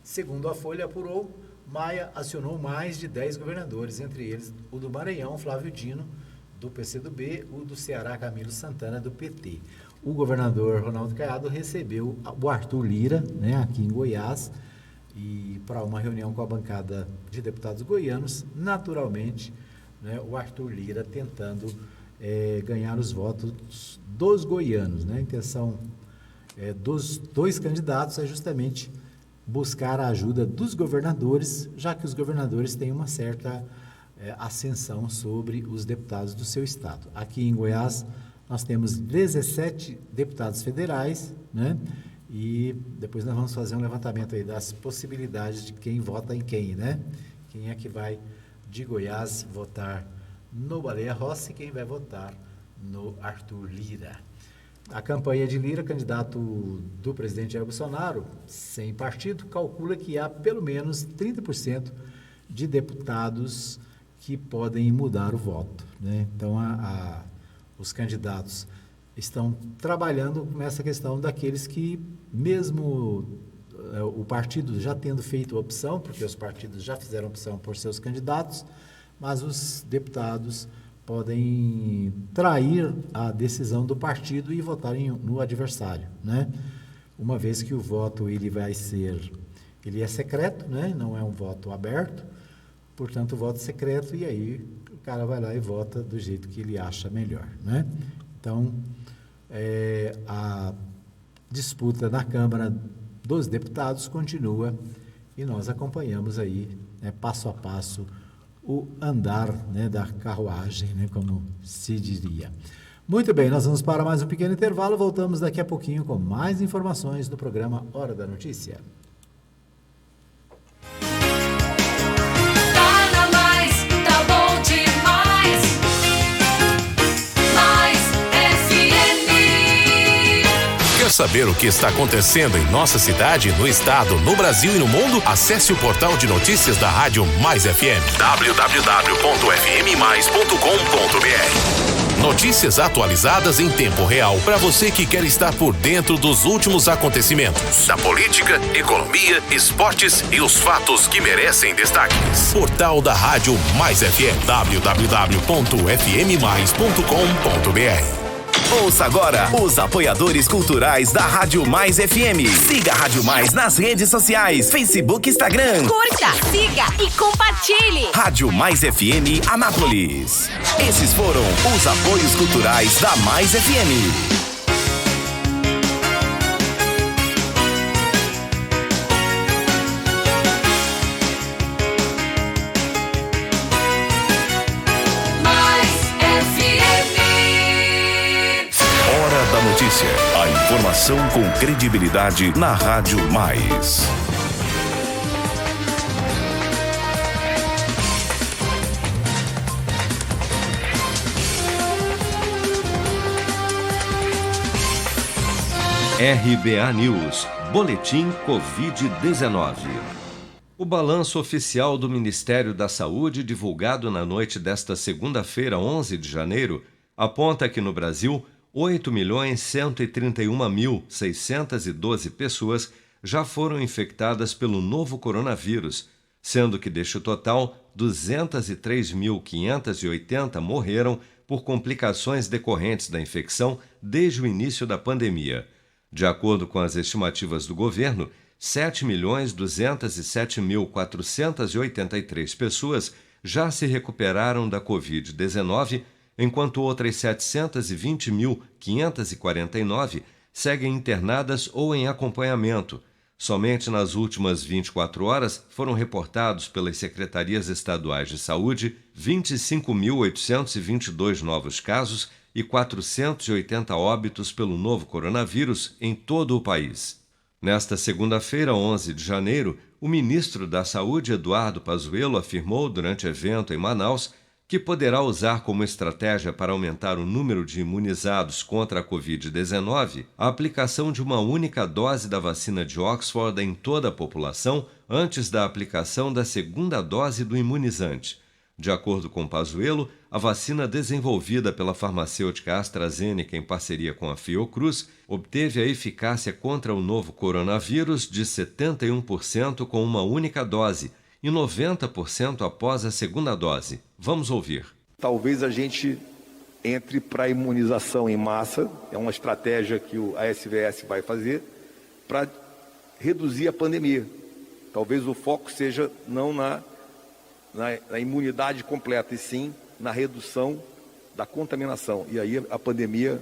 Segundo a Folha apurou, Maia acionou mais de 10 governadores, entre eles o do Maranhão, Flávio Dino, do PCdoB, o do Ceará, Camilo Santana, do PT. o governador Ronaldo Caiado recebeu o Arthur Lira, né, aqui em Goiás, e para uma reunião com a bancada de deputados goianos, naturalmente, né, o Arthur Lira tentando ganhar os votos dos goianos, né? A intenção dos dois candidatos é justamente buscar a ajuda dos governadores, já que os governadores têm uma certa ascensão sobre os deputados do seu estado. Aqui em Goiás, nós temos 17 deputados federais, né? E depois nós vamos fazer um levantamento aí das possibilidades de quem vota em quem, né? Quem é que vai de Goiás votar no Baleia Rossi e quem vai votar no Arthur Lira. A campanha de Lira, candidato do presidente Jair Bolsonaro, sem partido, calcula que há pelo menos 30% de deputados que podem mudar o voto, né? Então, os candidatos estão trabalhando nessa questão daqueles que, mesmo o partido já tendo feito a opção, porque os partidos já fizeram opção por seus candidatos, mas os deputados podem trair a decisão do partido e votarem no adversário, né? Uma vez que o voto ele é secreto, né? Não é um voto aberto, portanto o voto é secreto e aí o cara vai lá e vota do jeito que ele acha melhor, né? Então, a disputa na Câmara dos Deputados continua e nós acompanhamos aí, né, passo a passo, o andar, né, da carruagem, né, como se diria. Muito bem, nós vamos para mais um pequeno intervalo, voltamos daqui a pouquinho com mais informações do programa Hora da Notícia. Quer saber o que está acontecendo em nossa cidade, no estado, no Brasil e no mundo? Acesse o portal de notícias da Rádio Mais FM, www.fmmais.com.br. Notícias atualizadas em tempo real para você que quer estar por dentro dos últimos acontecimentos da política, economia, esportes e os fatos que merecem destaques. Portal da Rádio Mais FM, www.fmmais.com.br. Ouça agora os apoiadores culturais da Rádio Mais FM. Siga a Rádio Mais nas redes sociais, Facebook e Instagram. Curta, siga e compartilhe. Rádio Mais FM Anápolis. Esses foram os apoios culturais da Mais FM. Notícia. A informação com credibilidade na Rádio Mais. RBA News, Boletim Covid-19. O balanço oficial do Ministério da Saúde, divulgado na noite desta segunda-feira, 11 de janeiro, aponta que no Brasil 8.131.612 pessoas já foram infectadas pelo novo coronavírus, sendo que deste total, 203.580 morreram por complicações decorrentes da infecção desde o início da pandemia. De acordo com as estimativas do governo, 7.207.483 pessoas já se recuperaram da Covid-19, enquanto outras 720.549 seguem internadas ou em acompanhamento. Somente nas últimas 24 horas foram reportados pelas secretarias estaduais de saúde 25.822 novos casos e 480 óbitos pelo novo coronavírus em todo o país. Nesta segunda-feira, 11 de janeiro, o ministro da Saúde, Eduardo Pazuello, afirmou durante evento em Manaus que poderá usar como estratégia para aumentar o número de imunizados contra a Covid-19 a aplicação de uma única dose da vacina de Oxford em toda a população antes da aplicação da segunda dose do imunizante. De acordo com Pazuello, a vacina desenvolvida pela farmacêutica AstraZeneca em parceria com a Fiocruz obteve a eficácia contra o novo coronavírus de 71% com uma única dose e 90% após a segunda dose. Vamos ouvir. Talvez a gente entre para a imunização em massa, é uma estratégia que a SVS vai fazer para reduzir a pandemia. Talvez o foco seja não na imunidade completa, e sim na redução da contaminação. E aí a pandemia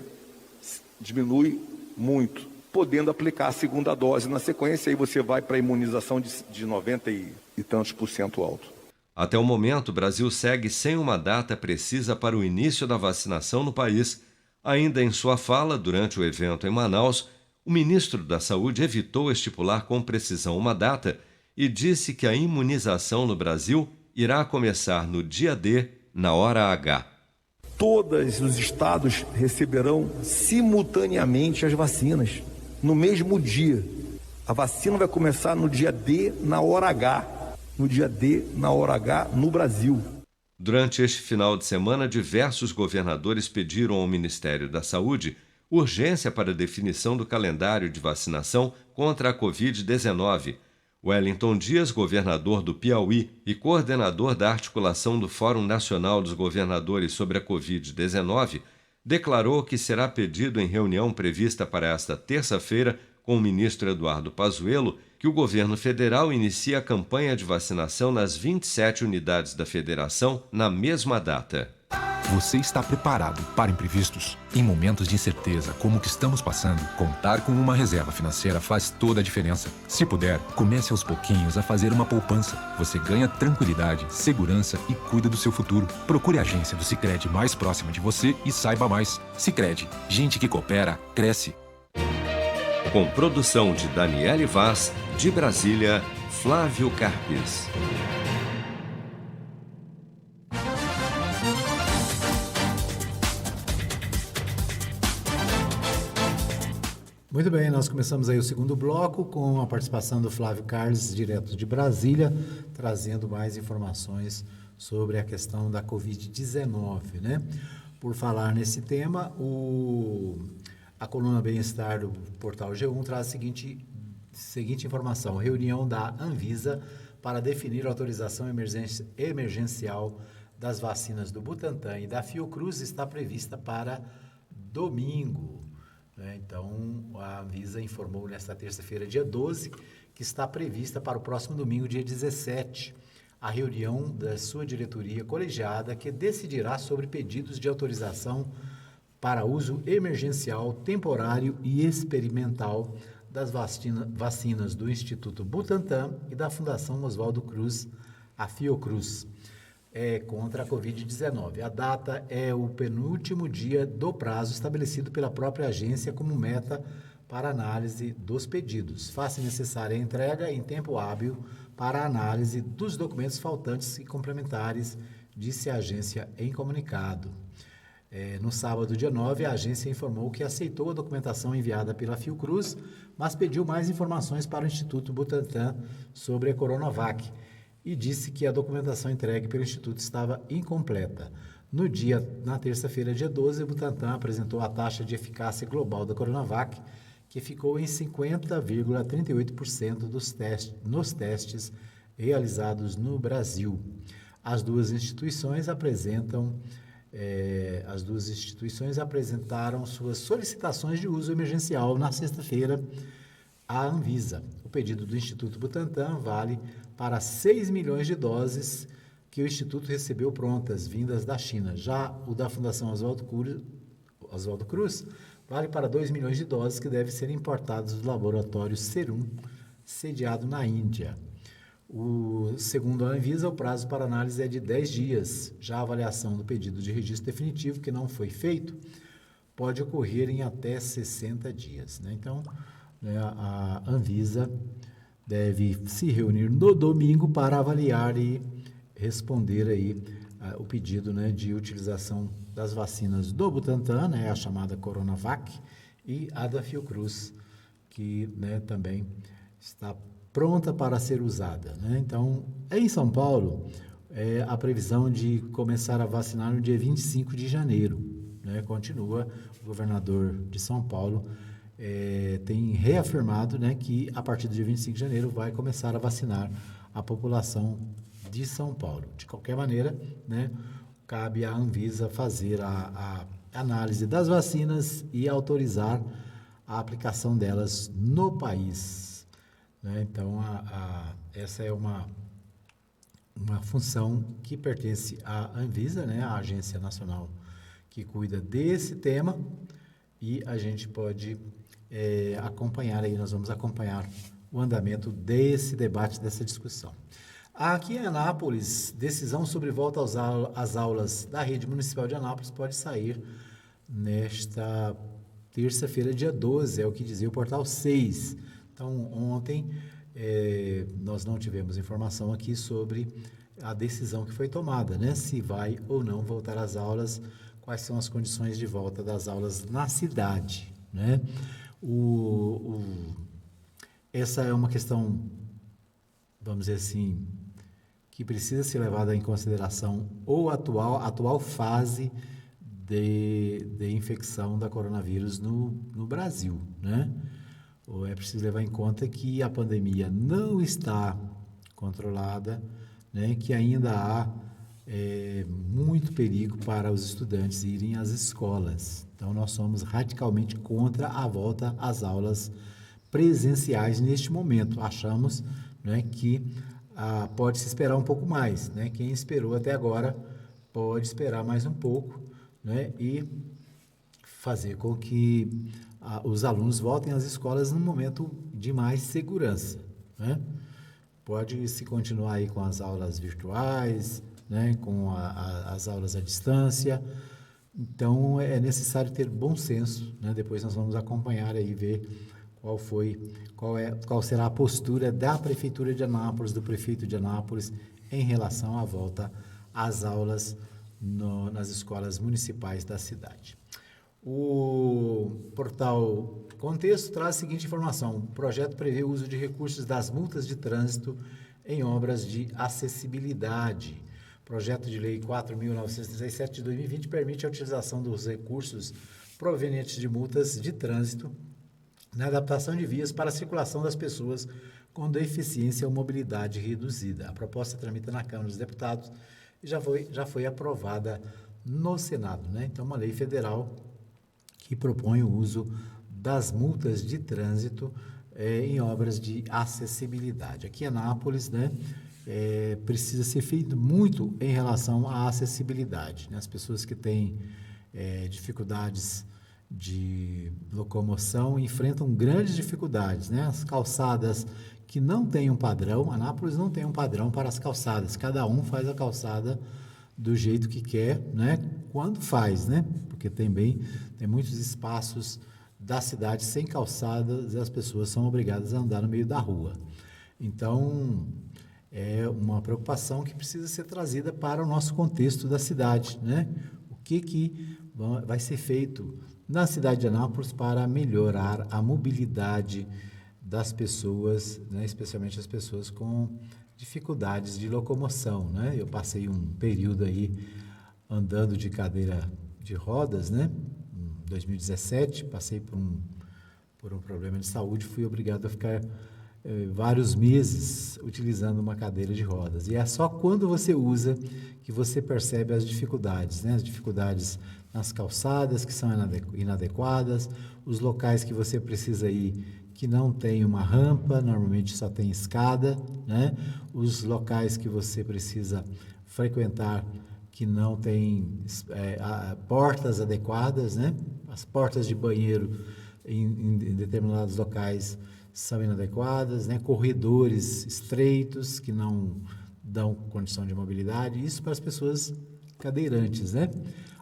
diminui muito, podendo aplicar a segunda dose na sequência, aí você vai para a imunização de 90 e tantos % alto. Até o momento, o Brasil segue sem uma data precisa para o início da vacinação no país. Ainda em sua fala, durante o evento em Manaus, o ministro da Saúde evitou estipular com precisão uma data e disse que a imunização no Brasil irá começar no dia D, na hora H. Todos os estados receberão simultaneamente as vacinas, no mesmo dia. A vacina vai começar no dia D, na hora H. No dia D, na hora H, no Brasil. Durante este final de semana, diversos governadores pediram ao Ministério da Saúde urgência para a definição do calendário de vacinação contra a Covid-19. Wellington Dias, governador do Piauí e coordenador da articulação do Fórum Nacional dos Governadores sobre a Covid-19, declarou que será pedido em reunião prevista para esta terça-feira com o ministro Eduardo Pazuello que o governo federal inicie a campanha de vacinação nas 27 unidades da federação na mesma data. Você está preparado para imprevistos? Em momentos de incerteza como o que estamos passando, contar com uma reserva financeira faz toda a diferença. Se puder, comece aos pouquinhos a fazer uma poupança. Você ganha tranquilidade, segurança e cuida do seu futuro. Procure a agência do Sicredi mais próxima de você e saiba mais. Sicredi, gente que coopera, cresce. Com produção de Daniele Vaz, de Brasília, Flávio Carpes. Muito bem, nós começamos aí o segundo bloco com a participação do Flávio Carlos, direto de Brasília, trazendo mais informações sobre a questão da Covid-19, né? Por falar nesse tema, a coluna Bem-Estar do portal G1 traz a seguinte informação: reunião da Anvisa para definir a autorização emergencial das vacinas do Butantan e da Fiocruz está prevista para domingo. Então, a Anvisa informou nesta terça-feira, dia 12, que está prevista para o próximo domingo, dia 17, a reunião da sua diretoria colegiada que decidirá sobre pedidos de autorização para uso emergencial, temporário e experimental das vacinas do Instituto Butantan e da Fundação Oswaldo Cruz, a Fiocruz, contra a Covid-19. A data é o penúltimo dia do prazo estabelecido pela própria agência como meta para análise dos pedidos. Faz-se necessária a entrega em tempo hábil para a análise dos documentos faltantes e complementares, disse a agência em comunicado. No sábado, dia 9, a agência informou que aceitou a documentação enviada pela Fiocruz, mas pediu mais informações para o Instituto Butantan sobre a Coronavac e disse que a documentação entregue pelo Instituto estava incompleta. Na terça-feira, dia 12, o Butantan apresentou a taxa de eficácia global da Coronavac, que ficou em 50,38% nos testes realizados no Brasil. As duas instituições apresentaram suas solicitações de uso emergencial na sexta-feira à Anvisa. O pedido do Instituto Butantan vale para 6 milhões de doses que o Instituto recebeu prontas, vindas da China. Já o da Fundação Oswaldo Cruz vale para 2 milhões de doses que devem ser importadas do laboratório Serum, sediado na Índia. Segundo a Anvisa, o prazo para análise é de 10 dias. Já a avaliação do pedido de registro definitivo, que não foi feito, pode ocorrer em até 60 dias. Então, a Anvisa deve se reunir no domingo para avaliar e responder aí o pedido de utilização das vacinas do Butantan, a chamada Coronavac, e a da Fiocruz, que também está pronta para ser usada. Então, em São Paulo, a previsão de começar a vacinar no dia 25 de janeiro. Continua, o governador de São Paulo tem reafirmado que a partir do dia 25 de janeiro vai começar a vacinar a população de São Paulo. De qualquer maneira, cabe à Anvisa fazer a análise das vacinas e autorizar a aplicação delas no país, né? Então, essa é uma função que pertence à Anvisa, né? A Agência Nacional que cuida desse tema, e a gente pode acompanhar aí, nós vamos acompanhar o andamento desse debate, dessa discussão. Aqui em Anápolis, decisão sobre volta às aulas da rede municipal de Anápolis pode sair nesta terça-feira, dia 12, é o que dizia o Portal 6. Então, ontem, nós não tivemos informação aqui sobre a decisão que foi tomada, né? Se vai ou não voltar às aulas, quais são as condições de volta das aulas na cidade, né? Essa é uma questão, vamos dizer assim, que precisa ser levada em consideração ou a atual fase de infecção da coronavírus no Brasil, né? Ou é preciso levar em conta que a pandemia não está controlada, né? Que ainda há muito perigo para os estudantes irem às escolas. Então, nós somos radicalmente contra a volta às aulas presenciais neste momento. Achamos, né, que pode se esperar um pouco mais, né? Quem esperou até agora pode esperar mais um pouco, né? E fazer com que os alunos voltem às escolas num momento de mais segurança, né? Pode-se continuar aí com as aulas virtuais, né? Com as aulas à distância. Então, é necessário ter bom senso, né? Depois nós vamos acompanhar aí, ver qual será a postura da Prefeitura de Anápolis, do prefeito de Anápolis, em relação à volta às aulas nas escolas municipais da cidade. O portal Contexto traz a seguinte informação: o projeto prevê o uso de recursos das multas de trânsito em obras de acessibilidade. O projeto de lei 4.937 de 2020 permite a utilização dos recursos provenientes de multas de trânsito na adaptação de vias para a circulação das pessoas com deficiência ou mobilidade reduzida. A proposta tramita na Câmara dos Deputados e já foi aprovada no Senado, né? Então, uma lei federal que propõe o uso das multas de trânsito em obras de acessibilidade. Aqui em Anápolis, né, precisa ser feito muito em relação à acessibilidade, né? As pessoas que têm dificuldades de locomoção enfrentam grandes dificuldades, né? As calçadas que não têm um padrão, Anápolis não tem um padrão para as calçadas, cada um faz a calçada do jeito que quer, né? Quando faz, né? Porque tem muitos espaços da cidade sem calçadas e as pessoas são obrigadas a andar no meio da rua. Então, é uma preocupação que precisa ser trazida para o nosso contexto da cidade, né? O que vai ser feito na cidade de Anápolis para melhorar a mobilidade das pessoas, né? Especialmente as pessoas com dificuldades de locomoção, né? Eu passei um período aí andando de cadeira de rodas, né? Em 2017, passei por um problema de saúde, fui obrigado a ficar vários meses utilizando uma cadeira de rodas. E é só quando você usa que você percebe as dificuldades, né? As dificuldades nas calçadas que são inadequadas, os locais que você precisa ir que não tem uma rampa, normalmente só tem escada, né? Os locais que você precisa frequentar que não tem portas adequadas, né? As portas de banheiro em determinados locais são inadequadas, né? Corredores estreitos que não dão condição de mobilidade, isso para as pessoas cadeirantes, né?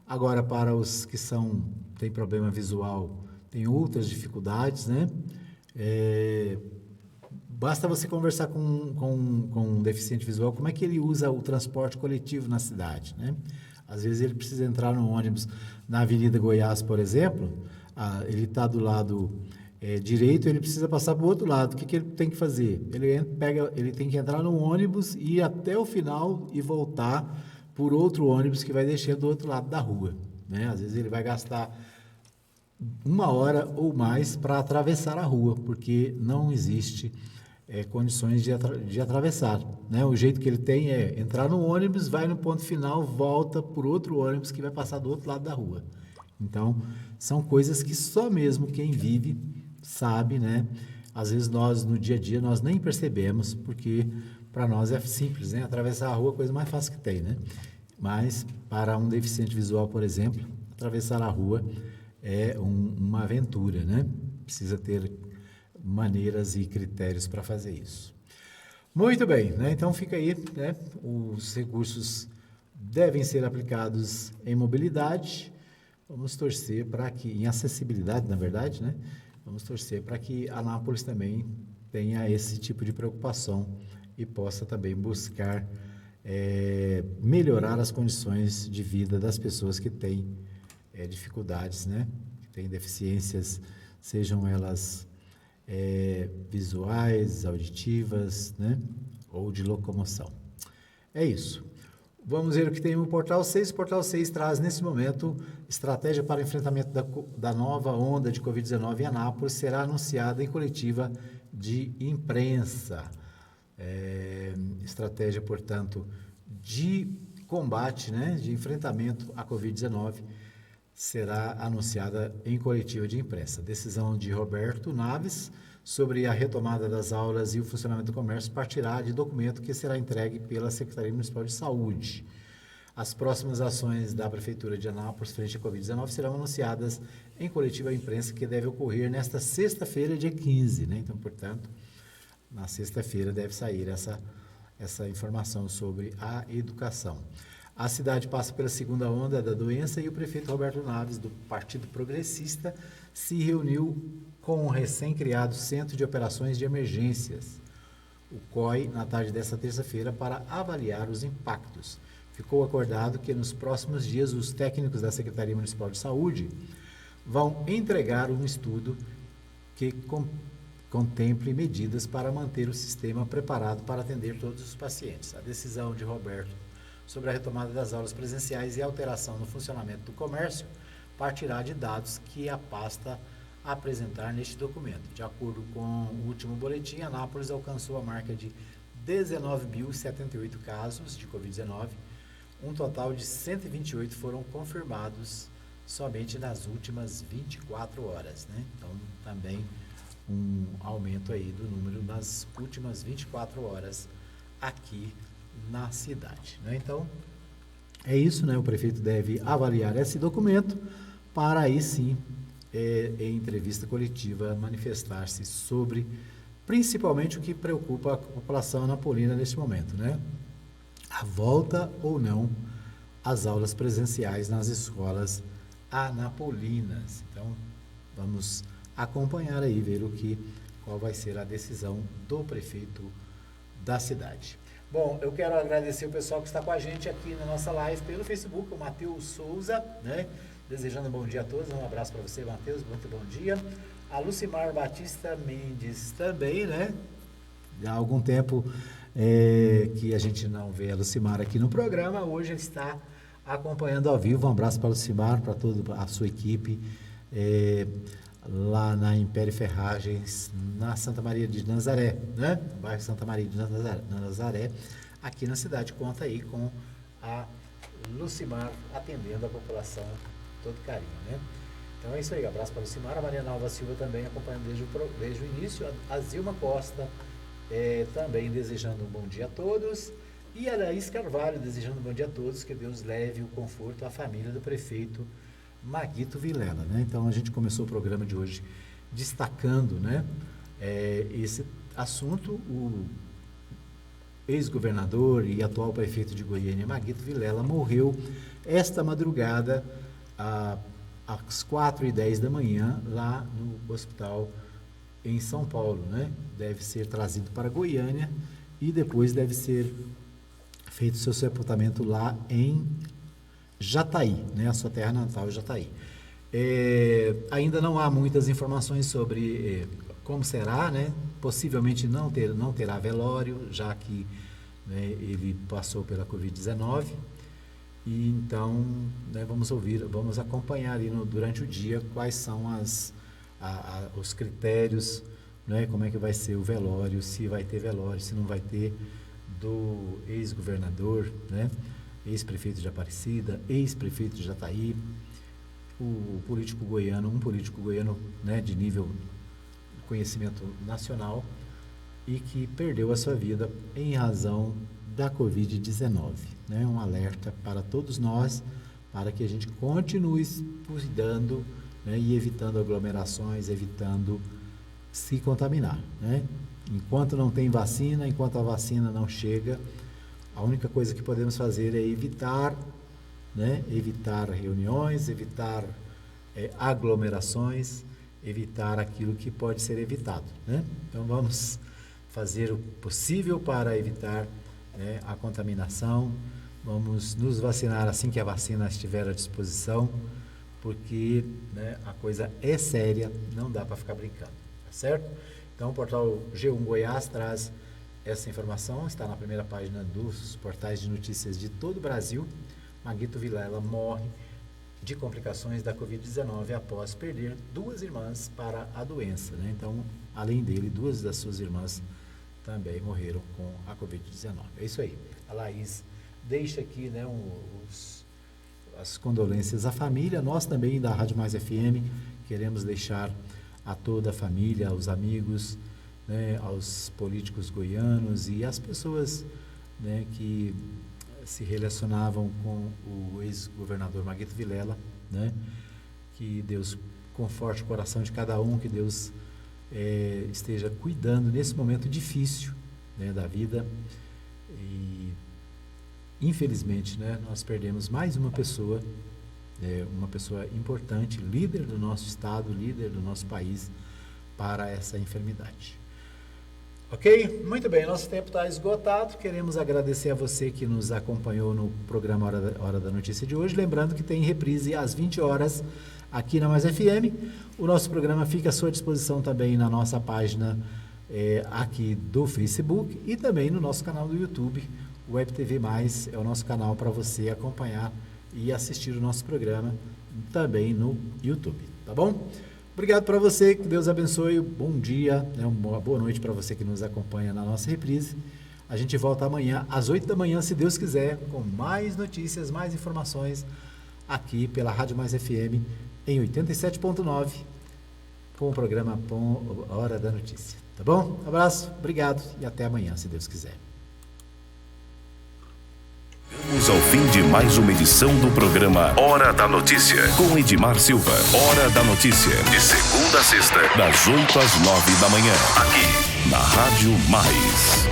Agora, para os que têm problema visual, tem outras dificuldades, né? Basta você conversar com um deficiente visual, como é que ele usa o transporte coletivo na cidade, né? Às vezes ele precisa entrar no ônibus na Avenida Goiás, por exemplo, ele está do lado direito, ele precisa passar para o outro lado. O que ele tem que fazer? Ele tem que entrar no ônibus, ir até o final e voltar por outro ônibus que vai deixar do outro lado da rua, né? Às vezes ele vai gastar 1 hora ou mais para atravessar a rua, porque não existe condições de atravessar, né? O jeito que ele tem é entrar no ônibus, vai no ponto final, volta por outro ônibus que vai passar do outro lado da rua. Então, são coisas que só mesmo quem vive sabe, né? Às vezes nós, no dia a dia, nós nem percebemos, porque para nós é simples, né? Atravessar a rua é a coisa mais fácil que tem, né? Mas, para um deficiente visual, por exemplo, atravessar a rua é uma aventura, né? Precisa ter maneiras e critérios para fazer isso. Muito bem, né? Então fica aí, né? Os recursos devem ser aplicados em mobilidade. Vamos torcer para que, em acessibilidade, na verdade, né? Vamos torcer para que Anápolis também tenha esse tipo de preocupação e possa também buscar melhorar as condições de vida das pessoas que têm dificuldades, né? Que têm deficiências, sejam elas visuais, auditivas, né? Ou de locomoção. É isso. Vamos ver o que tem no Portal 6. O Portal 6 traz, nesse momento, estratégia para enfrentamento da nova onda de Covid-19 em Anápolis será anunciada em coletiva de imprensa. Estratégia, portanto, de combate, né, de enfrentamento à Covid-19 será anunciada em coletiva de imprensa. Decisão de Roberto Naves sobre a retomada das aulas e o funcionamento do comércio partirá de documento que será entregue pela Secretaria Municipal de Saúde. As próximas ações da Prefeitura de Anápolis frente à Covid-19 serão anunciadas em coletiva de imprensa que deve ocorrer nesta sexta-feira, dia 15, né? Então, portanto, na sexta-feira deve sair essa informação sobre a educação. A cidade passa pela segunda onda da doença e o prefeito Roberto Naves, do Partido Progressista, se reuniu com o recém-criado Centro de Operações de Emergências, o COI, na tarde desta terça-feira, para avaliar os impactos. Ficou acordado que nos próximos dias os técnicos da Secretaria Municipal de Saúde vão entregar um estudo que contemple medidas para manter o sistema preparado para atender todos os pacientes. A decisão de Roberto sobre a retomada das aulas presenciais e a alteração no funcionamento do comércio partirá de dados que a pasta apresentar neste documento. De acordo com o último boletim, Anápolis alcançou a marca de 19.078 casos de Covid-19. Um total de 128 foram confirmados somente nas últimas 24 horas, né? Então, também um aumento aí do número nas últimas 24 horas aqui na cidade, né? Então, é isso, né? O prefeito deve avaliar esse documento para aí sim, em entrevista coletiva, manifestar-se sobre, principalmente, o que preocupa a população anapolina neste momento, né? A volta ou não às aulas presenciais nas escolas anapolinas. Então, vamos acompanhar aí, ver qual vai ser a decisão do prefeito da cidade. Bom, eu quero agradecer o pessoal que está com a gente aqui na nossa live pelo Facebook, o Matheus Souza, né? Desejando um bom dia a todos, um abraço para você, Matheus, muito bom dia. A Lucimar Batista Mendes também, né? Há algum tempo que a gente não vê a Lucimar aqui no programa, hoje ele está acompanhando ao vivo. Um abraço para a Lucimar, para toda a sua equipe, lá na Império Ferragens, na Santa Maria de Nazaré, né? No bairro Santa Maria de Nazaré, aqui na cidade. Conta aí com a Lucimar atendendo a população com todo carinho, né? Então é isso aí, abraço para a Lucimar. A Mariana Alva Silva também acompanhando desde o início. A Zilma Costa também desejando um bom dia a todos. E a Laís Carvalho desejando um bom dia a todos, que Deus leve o conforto à família do prefeito Maguito Vilela, né? Então a gente começou o programa de hoje destacando, né, esse assunto. O ex-governador e atual prefeito de Goiânia, Maguito Vilela, morreu esta madrugada às 4h10 da manhã lá no hospital em São Paulo, né? Deve ser trazido para Goiânia e depois deve ser feito seu sepultamento lá em Jataí, né? A sua terra natal, Jataí. Ainda não há muitas informações sobre como será, né? Possivelmente não terá velório, já que, né, ele passou pela Covid-19. E então, né, vamos acompanhar ali durante o dia quais são os critérios né, como é que vai ser o velório, se vai ter velório, se não vai ter, do ex-governador, né, ex-prefeito de Aparecida, ex-prefeito de Jataí, um político goiano, né, de nível de conhecimento nacional e que perdeu a sua vida em razão da Covid-19. Né? Um alerta para todos nós, para que a gente continue cuidando, né, e evitando aglomerações, evitando se contaminar. Né? Enquanto não tem vacina, enquanto a vacina não chega, a única coisa que podemos fazer é evitar, né, evitar reuniões, evitar aglomerações, evitar aquilo que pode ser evitado. Né? Então vamos fazer o possível para evitar, né, a contaminação, vamos nos vacinar assim que a vacina estiver à disposição, porque, né, a coisa é séria, não dá para ficar brincando, tá certo? Então o portal G1 Goiás traz essa informação, está na primeira página dos portais de notícias de todo o Brasil. Maguito Vilela morre de complicações da Covid-19 após perder 2 irmãs para a doença. Né? Então, além dele, 2 das suas irmãs também morreram com a Covid-19. É isso aí. A Laís deixa aqui, né, as condolências à família. Nós também, da Rádio Mais FM, queremos deixar a toda a família, aos amigos, né, aos políticos goianos e às pessoas, né, que se relacionavam com o ex-governador Maguito Vilela, né, que Deus conforte o coração de cada um, que Deus esteja cuidando nesse momento difícil, né, da vida. E infelizmente, né, nós perdemos mais uma pessoa importante, líder do nosso estado, líder do nosso país, para essa enfermidade. Ok? Muito bem, nosso tempo está esgotado. Queremos agradecer a você que nos acompanhou no programa Hora da Notícia de hoje. Lembrando que tem reprise às 20 horas aqui na Mais FM. O nosso programa fica à sua disposição também na nossa página aqui do Facebook e também no nosso canal do YouTube. Web TV Mais é o nosso canal para você acompanhar e assistir o nosso programa também no YouTube, tá bom? Obrigado para você, que Deus abençoe, bom dia, né, uma boa noite para você que nos acompanha na nossa reprise. A gente volta amanhã às 8 da manhã, se Deus quiser, com mais notícias, mais informações aqui pela Rádio Mais FM em 87.9 com o programa Hora da Notícia, tá bom? Abraço, obrigado e até amanhã, se Deus quiser. Chegamos ao fim de mais uma edição do programa Hora da Notícia, com Edmar Silva. Hora da Notícia, de segunda a sexta, das 8 às 9 da manhã, aqui na Rádio Mais.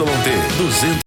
YT 200